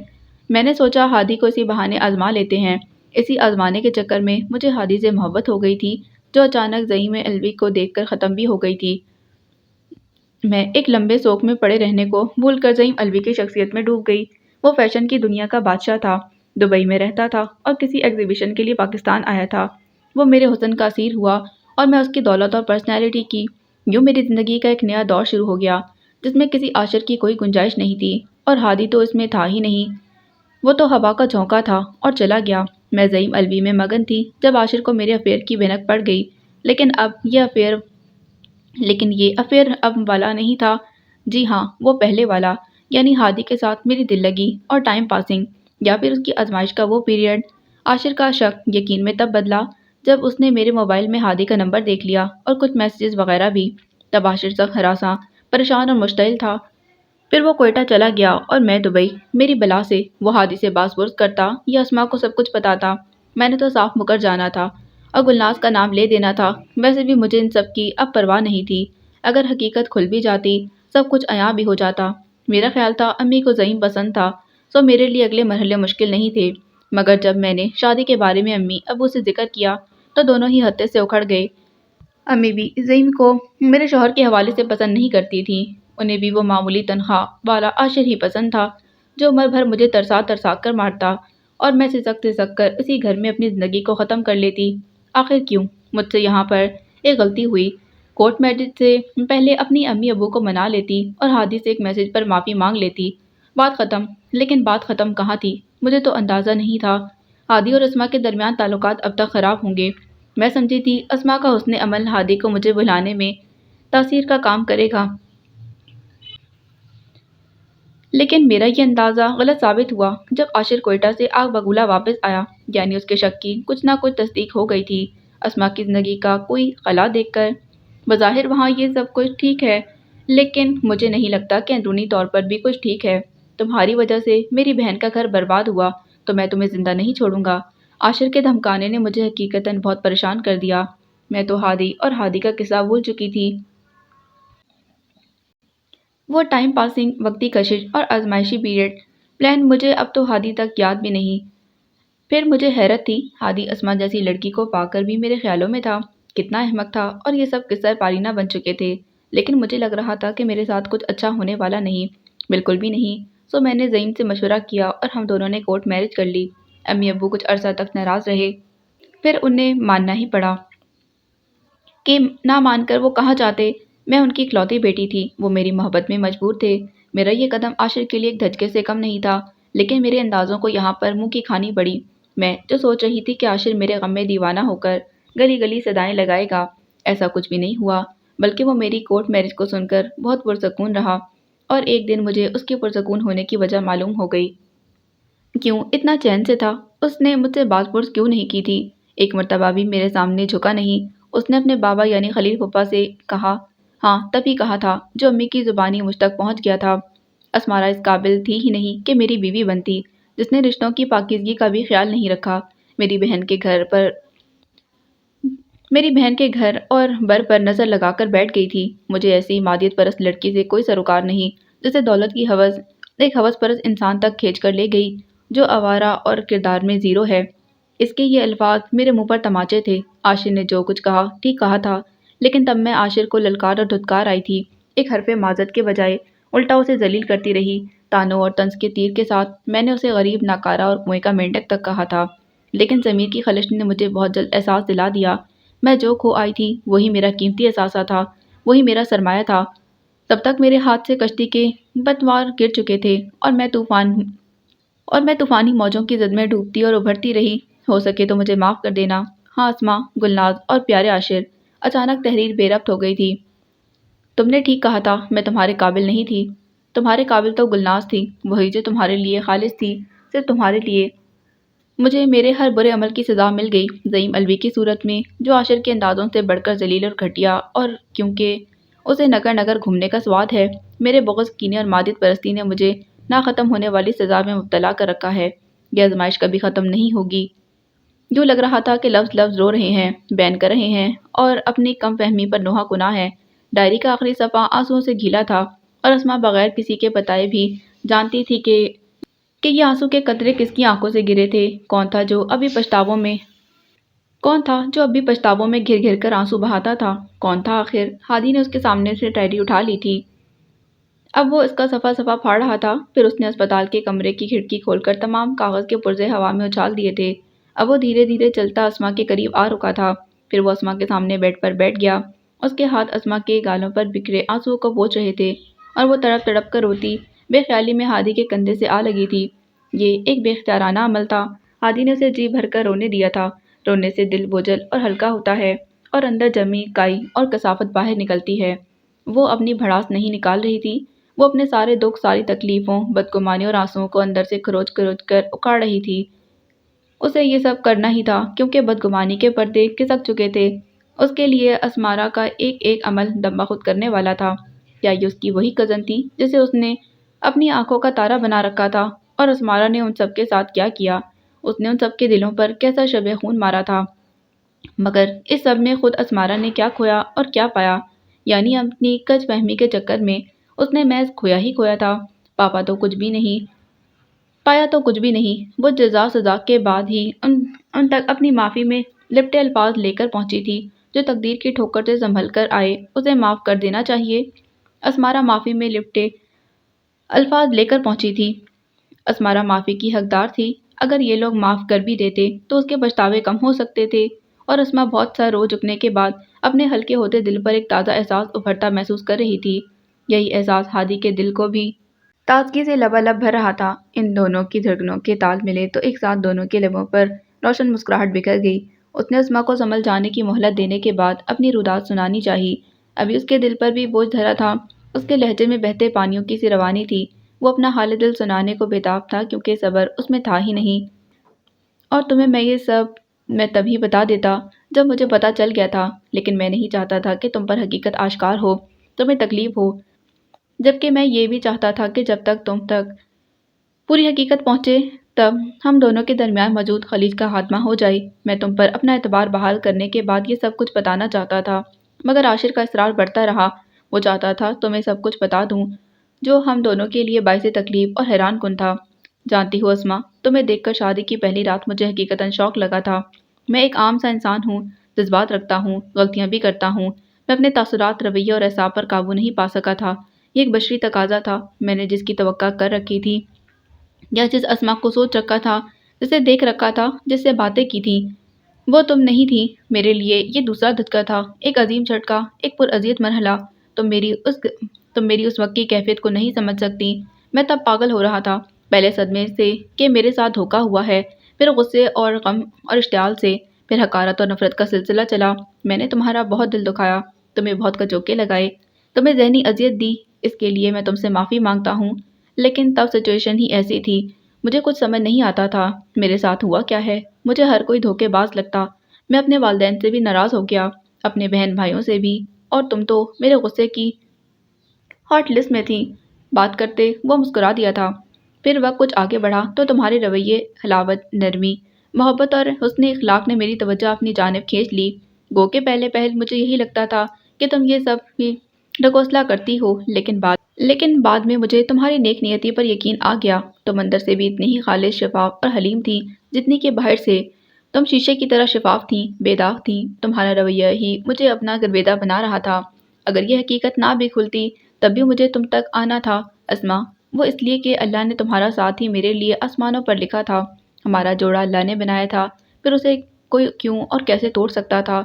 میں نے سوچا ہادی کو اسی بہانے آزما لیتے ہیں۔ اسی آزمانے کے چکر میں مجھے ہادی سے محبت ہو گئی تھی، جو اچانک زعیم الوی کو دیکھ کر ختم بھی ہو گئی تھی۔ میں ایک لمبے سوگ میں پڑے رہنے کو بھول کر زعیم الوی کی شخصیت میں ڈوب گئی۔ وہ فیشن کی دنیا کا بادشاہ تھا، دبئی میں رہتا تھا اور کسی ایگزیبیشن کے لیے پاکستان آیا تھا۔ وہ میرے حسن کا اسیر ہوا اور میں اس کی دولت اور پرسنالٹی کی۔ یوں میری زندگی کا ایک نیا دور شروع ہو گیا جس میں کسی عاشر کی کوئی گنجائش نہیں تھی، اور ہادی تو اس میں تھا ہی نہیں۔ وہ تو ہوا کا جھونکا تھا اور چلا گیا۔ میں زعیم الوی میں مگن تھی جب عاشر کو میرے افیئر کی بھنک پڑ گئی، لیکن یہ افیئر اب والا نہیں تھا۔ جی ہاں، وہ پہلے والا، یعنی ہادی کے ساتھ میری دل لگی اور ٹائم پاسنگ، یا پھر اس کی آزمائش کا وہ پیریڈ۔ عاشر کا شک یقین میں تب بدلا جب اس نے میرے موبائل میں ہادی کا نمبر دیکھ لیا اور کچھ میسیجز وغیرہ بھی۔ تب عاشر سخت ہراساں، پریشان اور مشتعل تھا۔ پھر وہ کوئٹہ چلا گیا اور میں دبئی۔ میری بلا سے وہ ہادی سے باز پرس کرتا یا اسما کو سب کچھ بتاتا۔ میں نے تو صاف مکر جانا تھا اور گلناز کا نام لے دینا تھا۔ ویسے بھی مجھے ان سب کی اب پرواہ نہیں تھی۔ اگر حقیقت کھل بھی جاتی، سب کچھ عیاں بھی ہو جاتا۔ میرا خیال تھا امی کو زعیم پسند تھا، سو میرے لیے اگلے مرحلے مشکل نہیں تھے۔ مگر جب میں نے شادی کے بارے میں امی ابو سے ذکر کیا تو دونوں ہی ہتے سے اکھڑ گئے۔ امی بھی زعیم کو میرے شوہر کے حوالے سے پسند نہیں کرتی تھیں۔ انہیں بھی وہ معمولی تنخواہ والا عاشر ہی پسند تھا جو عمر بھر مجھے ترسا ترسا کر مارتا اور میں سسک کر اسی گھر میں اپنی زندگی کو ختم کر لیتی۔ آخر کیوں؟ مجھ سے یہاں پر ایک غلطی ہوئی۔ کورٹ میرج سے پہلے اپنی امی ابو کو منا لیتی اور ہادی سے ایک میسج پر معافی مانگ لیتی، بات ختم۔ لیکن بات ختم کہاں تھی؟ مجھے تو اندازہ نہیں تھا ہادی اور اسما کے درمیان تعلقات اب تک خراب ہوں گے۔ میں سمجھی تھی اسما کا حسن عمل ہادی کو مجھے بھلانے میں تاثیر کا کام کرے گا، لیکن میرا یہ اندازہ غلط ثابت ہوا۔ جب عاشر کوئٹہ سے آگ بگولا واپس آیا، یعنی اس کے شک کی کچھ نہ کچھ تصدیق ہو گئی تھی۔ اسما کی زندگی کا کوئی خلا دیکھ کر بظاہر وہاں یہ سب کچھ ٹھیک ہے، لیکن مجھے نہیں لگتا کہ اندرونی طور پر بھی کچھ ٹھیک ہے۔ تمہاری وجہ سے میری بہن کا گھر برباد ہوا تو میں تمہیں زندہ نہیں چھوڑوں گا۔ عاشر کے دھمکانے نے مجھے حقیقتاً بہت پریشان کر دیا۔ میں تو ہادی اور ہادی کا قصہ بھول چکی تھی۔ وہ ٹائم پاسنگ، وقتی کشش اور آزمائشی پیریڈ پلان مجھے اب تو ہادی تک یاد بھی نہیں۔ پھر مجھے حیرت تھی، ہادی اسما جیسی لڑکی کو پا کر بھی میرے خیالوں میں تھا۔ کتنا احمق تھا، اور یہ سب قصہ پالینہ بن چکے تھے۔ لیکن مجھے لگ رہا تھا کہ میرے ساتھ کچھ اچھا ہونے والا نہیں، بالکل بھی نہیں۔ سو میں نے زعیم سے مشورہ کیا اور ہم دونوں نے کورٹ میرج کر لی۔ امی ابو کچھ عرصہ تک ناراض رہے، پھر انہیں ماننا ہی پڑا کہ نہ مان کر وہ کہاں چاہتے۔ میں ان کی اکلوتی بیٹی تھی، وہ میری محبت میں مجبور تھے۔ میرا یہ قدم عاشر کے لیے ایک دھچکے سے کم نہیں تھا، لیکن میرے اندازوں کو یہاں پر منہ کی کھانی پڑی۔ میں جو سوچ رہی تھی کہ عاشر میرے غم میں دیوانہ ہو کر گلی گلی صدائیں لگائے گا، ایسا کچھ بھی نہیں ہوا، بلکہ وہ میری کورٹ میرج کو سن کر بہت پرسکون رہا، اور ایک دن مجھے اس کے پرسکون ہونے کی وجہ معلوم ہو گئی۔ کیوں اتنا چین سے تھا؟ اس نے مجھ سے بات پرس کیوں نہیں کی تھی؟ ایک مرتبہ بھی میرے سامنے جھکا نہیں۔ اس نے اپنے بابا یعنی خلیل پھپھا سے کہا، ہاں تبھی کہا تھا جو امی کی زبانی مجھ تک پہنچ گیا تھا۔ اسمارا اس قابل تھی ہی نہیں کہ میری بیوی بنتی، جس نے رشتوں کی پاکیزگی کا بھی خیال نہیں رکھا۔ میری بہن کے گھر پر میری بہن کے گھر اور بر پر نظر لگا کر بیٹھ گئی تھی۔ مجھے ایسی مادیت پرست لڑکی سے کوئی سروکار نہیں جسے دولت کی ہوس ایک ہوس پرست انسان تک کھینچ کر لے گئی جو آوارہ اور کردار میں زیرو ہے۔ اس کے یہ الفاظ میرے منہ پر تماچے تھے۔ عاشر نے جو کچھ کہا ٹھیک کہا تھا، لیکن تب میں عاشر کو للکار اور دھتکار آئی تھی۔ ایک حرف معذرت کے بجائے الٹا اسے ذلیل کرتی رہی۔ طعنوں اور طنز کے تیر کے ساتھ میں نے اسے غریب، ناکارہ اور کنویں کا مینڈک تک کہا تھا، لیکن ضمیر کی خلش نے مجھے بہت جلد احساس دلا دیا میں جو کھو آئی تھی وہی میرا قیمتی اثاثہ تھا، وہی میرا سرمایہ تھا۔ تب تک میرے ہاتھ سے کشتی کے پتوار گر چکے تھے اور میں طوفانی موجوں کی زد میں ڈوبتی اور ابھرتی رہی۔ ہو سکے تو مجھے معاف کر دینا۔ ہاں اسما، گلناز اور پیارے عاشر۔ اچانک تحریر بے ربط ہو گئی تھی۔ تم نے ٹھیک کہا تھا، میں تمہارے قابل نہیں تھی۔ تمہارے قابل تو گلناز تھی، وہی جو تمہارے لیے خالص تھی، صرف تمہارے لیے۔ مجھے میرے ہر برے عمل کی سزا مل گئی، ضعیم الوی کی صورت میں، جو عاشر کے اندازوں سے بڑھ کر ذلیل اور گھٹیا، اور کیونکہ اسے نگر نگر گھومنے کا سواد ہے۔ میرے بغض، کینے اور مادیت پرستی نے مجھے نہ ختم ہونے والی سزا میں مبتلا کر رکھا ہے۔ یہ آزمائش کبھی ختم نہیں ہوگی۔ یوں لگ رہا تھا کہ لفظ لفظ رو رہے ہیں، بین کر رہے ہیں اور اپنی کم فہمی پر نوحہ کناں ہیں۔ ڈائری کا آخری صفحہ آنسوؤں سے گھیلا تھا اور اسما بغیر کسی کے بتائے بھی جانتی تھی کہ یہ آنسو کے قطرے کس کی آنکھوں سے گرے تھے۔ کون تھا جو ابھی پچھتاووں میں گھر گھر کر آنسو بہاتا تھا؟ کون تھا آخر؟ ہادی نے اس کے سامنے سے ڈائری اٹھا لی تھی۔ اب وہ اس کا صفحہ صفحہ پھاڑ رہا تھا۔ پھر اس نے اسپتال کے کمرے کی کھڑکی کھول کر تمام کاغذ کے پرزے ہوا میں اچھال دیے تھے۔ اب وہ دھیرے دھیرے چلتا اسما کے قریب آ رکا تھا۔ پھر وہ اسما کے سامنے بیڈ پر بیٹھ گیا۔ اس کے ہاتھ اسما کے گالوں پر بکھرے آنسوؤں کو پوچھ رہے تھے اور وہ تڑپ تڑپ کر روتی بے خیالی میں ہادی کے کندھے سے آ لگی تھی۔ یہ ایک بے اختیارانہ عمل تھا۔ ہادی نے اسے جی بھر کر رونے دیا تھا۔ رونے سے دل بوجھل اور ہلکا ہوتا ہے اور اندر جمی کائی اور کثافت باہر نکلتی ہے۔ وہ اپنی بھڑاس نہیں نکال رہی تھی، وہ اپنے سارے دکھ، ساری تکلیفوں، بدگمانی اور آنسوؤں کو اندر سے کھروچ کھروچ کر اکاڑ رہی تھی۔ اسے یہ سب کرنا ہی تھا کیونکہ بدگمانی کے پردے کھسک چکے تھے۔ اس کے لیے اسمارا کا ایک ایک عمل دم بخود کرنے والا تھا۔ کیا یہ اس کی وہی کزن تھی جسے اس نے اپنی آنکھوں کا تارا بنا رکھا تھا؟ اور اسمارا نے ان سب کے ساتھ کیا کیا؟ اس نے ان سب کے دلوں پر کیسا شب خون مارا تھا؟ مگر اس سب میں خود اسمارا نے کیا کھویا اور کیا پایا؟ یعنی اپنی کج فہمی کے چکر میں اس نے محض کھویا ہی کھویا تھا، پایا تو کچھ بھی نہیں۔ وہ جزا سزا کے بعد ہی ان تک اپنی معافی میں لپٹے الفاظ لے کر پہنچی تھی جو تقدیر کی ٹھوکر سے سنبھل کر آئے۔ اسے معاف کر دینا چاہیے۔ اسمارا معافی میں لپٹے الفاظ لے کر پہنچی تھی۔ اسمارا معافی کی حقدار تھی۔ اگر یہ لوگ معاف کر بھی دیتے تو اس کے پچھتاوے کم ہو سکتے تھے، اور اسما بہت سا رو چکنے کے بعد اپنے ہلکے ہوتے دل پر ایک تازہ احساس ابھرتا محسوس کر رہی تھی۔ یہی احساس ہادی کے دل کو بھی تازگی سے لبالب بھر رہا تھا۔ ان دونوں کی دھڑکنوں کے تال ملے تو ایک ساتھ دونوں کے لبوں پر روشن مسکراہٹ بکھر گئی۔ اس نے اسما کو سنبھل جانے کی مہلت دینے کے بعد اپنی روداد سنانی چاہی۔ ابھی اس کے دل پر بھی بوجھ دھرا تھا۔ اس کے لہجے میں بہتے پانیوں کی سی روانی تھی۔ وہ اپنا حال دل سنانے کو بےتاب تھا کیونکہ صبر اس میں تھا ہی نہیں۔ اور تمہیں میں یہ سب میں تبھی بتا دیتا جب مجھے پتہ چل گیا تھا، لیکن میں نہیں چاہتا تھا کہ تم پر حقیقت آشکار ہو، تمہیں تکلیف ہو، جبکہ میں یہ بھی چاہتا تھا کہ جب تک تم تک پوری حقیقت پہنچے تب ہم دونوں کے درمیان موجود خلیج کا خاتمہ ہو جائے۔ میں تم پر اپنا اعتبار بحال کرنے کے بعد یہ سب کچھ بتانا چاہتا تھا، مگر عاشر کا اصرار بڑھتا رہا۔ وہ چاہتا تھا تمہیں سب کچھ بتا دوں جو ہم دونوں کے لیے باعث تکلیف اور حیران کن تھا۔ جانتی ہو اسما، تمہیں دیکھ کر شادی کی پہلی رات مجھے حقیقتاً شوق لگا تھا۔ میں ایک عام سا انسان ہوں، جذبات رکھتا ہوں، غلطیاں بھی کرتا ہوں۔ میں اپنے تاثرات، رویے اور اعصاب پر قابو نہیں پا سکا تھا۔ یہ ایک بشری تقاضا تھا۔ میں نے جس کی توقع کر رکھی تھی یا جس اسما کو سوچ رکھا تھا، جسے دیکھ رکھا تھا، جس سے باتیں کی تھیں، وہ تم نہیں تھی۔ میرے لیے یہ دوسرا دھچکا تھا، ایک عظیم جھٹکا، ایک پراذیت مرحلہ۔ تم میری اس وقت کی کیفیت کو نہیں سمجھ سکتی۔ میں تب پاگل ہو رہا تھا، پہلے صدمے سے کہ میرے ساتھ دھوکہ ہوا ہے، پھر غصے اور غم اور اشتعال سے، پھر حقارت اور نفرت کا سلسلہ چلا۔ میں نے تمہارا بہت دل دکھایا، تمہیں بہت کچوکے لگائے، تمہیں ذہنی اذیت دی، اس کے لیے میں تم سے معافی مانگتا ہوں۔ لیکن تب سچویشن ہی ایسی تھی، مجھے کچھ سمجھ نہیں آتا تھا میرے ساتھ ہوا کیا ہے۔ مجھے ہر کوئی دھوکے باز لگتا۔ میں اپنے والدین سے بھی ناراض ہو گیا، اپنے بہن بھائیوں سے بھی، اور تم تو میرے غصے کی ہاٹ لسٹ میں تھی۔ بات کرتے وہ مسکرا دیا تھا۔ پھر وقت کچھ آگے بڑھا تو تمہارے رویے، حلاوت، نرمی، محبت اور حسن اخلاق نے میری توجہ اپنی جانب کھینچ لی۔ گو کہ پہلے پہل مجھے یہی لگتا تھا کہ تم یہ سب بھی ڈھکوسلا کرتی ہو، لیکن بعد میں مجھے تمہاری نیک نیتی پر یقین آ گیا۔ تم اندر سے بھی اتنی ہی خالص، شفاف اور حلیم تھی جتنی کہ باہر سے۔ تم شیشے کی طرح شفاف تھیں، بے داغ تھیں۔ تمہارا رویہ ہی مجھے اپنا گرویدہ بنا رہا تھا۔ اگر یہ حقیقت نہ بھی کھلتی تب بھی مجھے تم تک آنا تھا اسما، وہ اس لیے کہ اللہ نے تمہارا ساتھ ہی میرے لیے آسمانوں پر لکھا تھا۔ ہمارا جوڑا اللہ نے بنایا تھا، پھر اسے کوئی کیوں اور کیسے توڑ سکتا تھا؟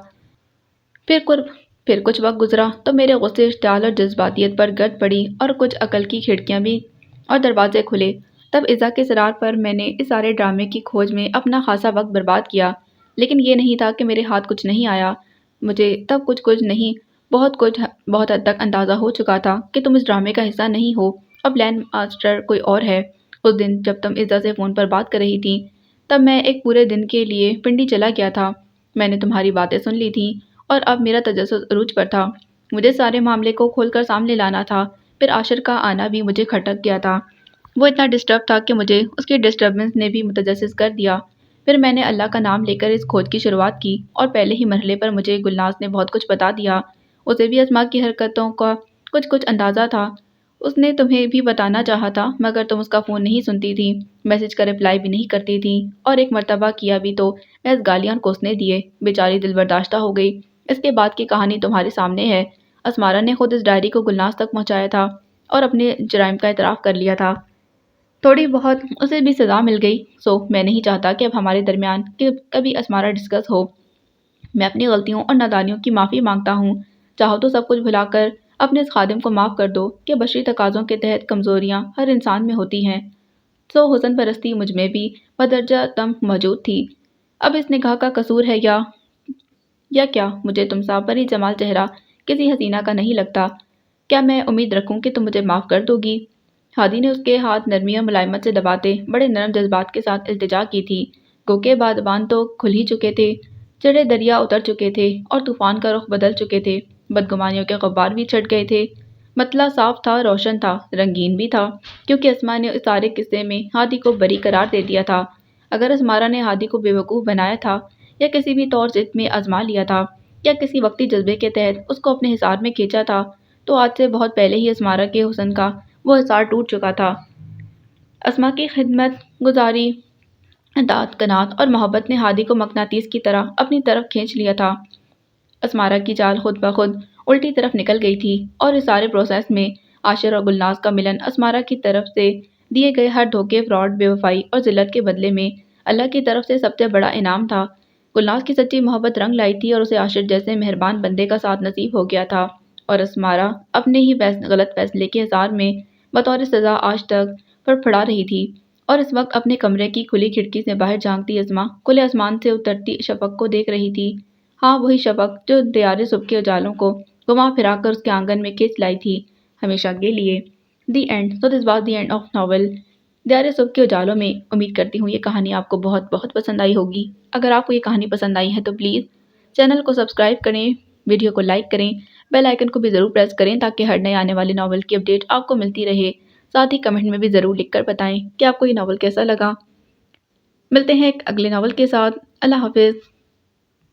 پھر کچھ وقت گزرا تو میرے غصے، اشتعال اور جذباتیت پر گرد پڑی اور کچھ عقل کی کھڑکیاں بھی اور دروازے کھلے۔ تب ایزا کے اصرار پر میں نے اس سارے ڈرامے کی کھوج میں اپنا خاصا وقت برباد کیا، لیکن یہ نہیں تھا کہ میرے ہاتھ کچھ نہیں آیا۔ مجھے تب کچھ نہیں، کچھ بہت حد تک اندازہ ہو چکا تھا کہ تم اس ڈرامے کا حصہ نہیں ہو، اب لینڈ ماسٹر کوئی اور ہے۔ اس دن جب تم ایزا سے فون پر بات کر رہی تھی تب میں ایک پورے دن کے لیے پنڈی چلا گیا تھا۔ میں نے تمہاری باتیں سن لی تھیں اور اب میرا تجسس عروج پر تھا۔ مجھے سارے معاملے کو کھول کر سامنے لانا تھا۔ پھر عاشر کا آنا بھی مجھے کھٹک گیا تھا۔ وہ اتنا ڈسٹرب تھا کہ مجھے اس کی ڈسٹربنس نے بھی متجسس کر دیا۔ پھر میں نے اللہ کا نام لے کر اس کھوج کی شروعات کی اور پہلے ہی مرحلے پر مجھے گلناز نے بہت کچھ بتا دیا۔ اسے بھی اسما کی حرکتوں کا کچھ اندازہ تھا۔ اس نے تمہیں بھی بتانا چاہا تھا مگر تم اس کا فون نہیں سنتی تھی، میسج کا رپلائی بھی نہیں کرتی تھی، اور ایک مرتبہ کیا بھی تو محض گالیاں اور کوسنے دیے۔ بیچاری دل برداشتہ ہو گئی۔ اس کے بعد کی کہانی تمہارے سامنے ہے۔ اسمارا نے خود اس ڈائری کو گلناز تک پہنچایا تھا اور اپنے جرائم کا اعتراف کر لیا تھا۔ تھوڑی بہت اسے بھی سزا مل گئی، سو میں نہیں چاہتا کہ اب ہمارے درمیان کبھی اسمارا ڈسکس ہو۔ میں اپنی غلطیوں اور نادانیوں کی معافی مانگتا ہوں۔ چاہو تو سب کچھ بھلا کر اپنے اس خادم کو معاف کر دو کہ بشری تقاضوں کے تحت کمزوریاں ہر انسان میں ہوتی ہیں۔ سو حسن پرستی مجھ میں بھی بدرجہ تم موجود تھی۔ اب اس نگاہ کا قصور ہے یا کیا؟ مجھے تم سا پری جمال چہرہ کسی حسینہ کا نہیں لگتا۔ کیا میں امید رکھوں کہ تم مجھے معاف کر دو گی؟ ہادی نے اس کے ہاتھ نرمی اور ملائمت سے دباتے بڑے نرم جذبات کے ساتھ التجا کی تھی۔ گو کہ بادبان تو کھل ہی چکے تھے، چڑھے دریا اتر چکے تھے اور طوفان کا رخ بدل چکے تھے، بدگمانیوں کے غبار بھی چھٹ گئے تھے۔ مطلع صاف تھا، روشن تھا، رنگین بھی تھا، کیونکہ اسما نے اس سارے قصے میں ہادی کو بری قرار دے دیا تھا۔ اگر اسمارا نے ہادی کو بیوقوف بنایا تھا یا کسی بھی طور ضد میں آزما لیا تھا یا کسی وقتی جذبے کے تحت اس کو اپنے حصار میں کھینچا تھا تو آج سے بہت پہلے ہی اسمارا کے حسن کا وہ حصار ٹوٹ چکا تھا۔ اسما کی خدمت گزاری، اطاعت، قناعت اور محبت نے ہادی کو مقناطیس کی طرح اپنی طرف کھینچ لیا تھا۔ اسمارا کی چال خود بخود الٹی طرف نکل گئی تھی اور اس سارے پروسیس میں عاشر اور گلناز کا ملن اسمارا کی طرف سے دیے گئے ہر دھوکے، فراڈ، بے وفائی اور ذلت کے بدلے میں اللہ کی طرف سے سب سے بڑا انعام تھا۔ گلناز کی سچی محبت رنگ لائی تھی اور اسے عاشر جیسے مہربان بندے کا ساتھ نصیب ہو گیا تھا، اور اسمارا اپنے ہی غلط فیصلے کے حصار میں بطور سزا آج تک پھڑپھڑا رہی تھی۔ اور اس وقت اپنے کمرے کی کھلی کھڑکی سے باہر جھانکتی اسما کھلے آسمان سے اترتی شفق کو دیکھ رہی تھی۔ ہاں، وہی شفق جو دیار صبح کے اجالوں کو گھما پھرا کر اس کے آنگن میں کھینچ لائی تھی، ہمیشہ کے لیے۔ The end. So this was the end of novel دیار صبح کے اجالوں میں۔ امید کرتی ہوں یہ کہانی آپ کو بہت بہت پسند آئی ہوگی۔ اگر آپ کو یہ کہانی پسند آئی ہے تو پلیز چینل کو سبسکرائب کریں، ویڈیو کو لائک کریں، بیل آئیکن کو بھی ضرور پریس کریں تاکہ ہر نئے آنے والے ناول کی اپڈیٹ آپ کو ملتی رہے۔ ساتھ ہی کمنٹ میں بھی ضرور لکھ کر بتائیں کہ آپ کو یہ ناول کیسا لگا۔ ملتے ہیں ایک اگلے ناول کے ساتھ۔ اللہ حافظ۔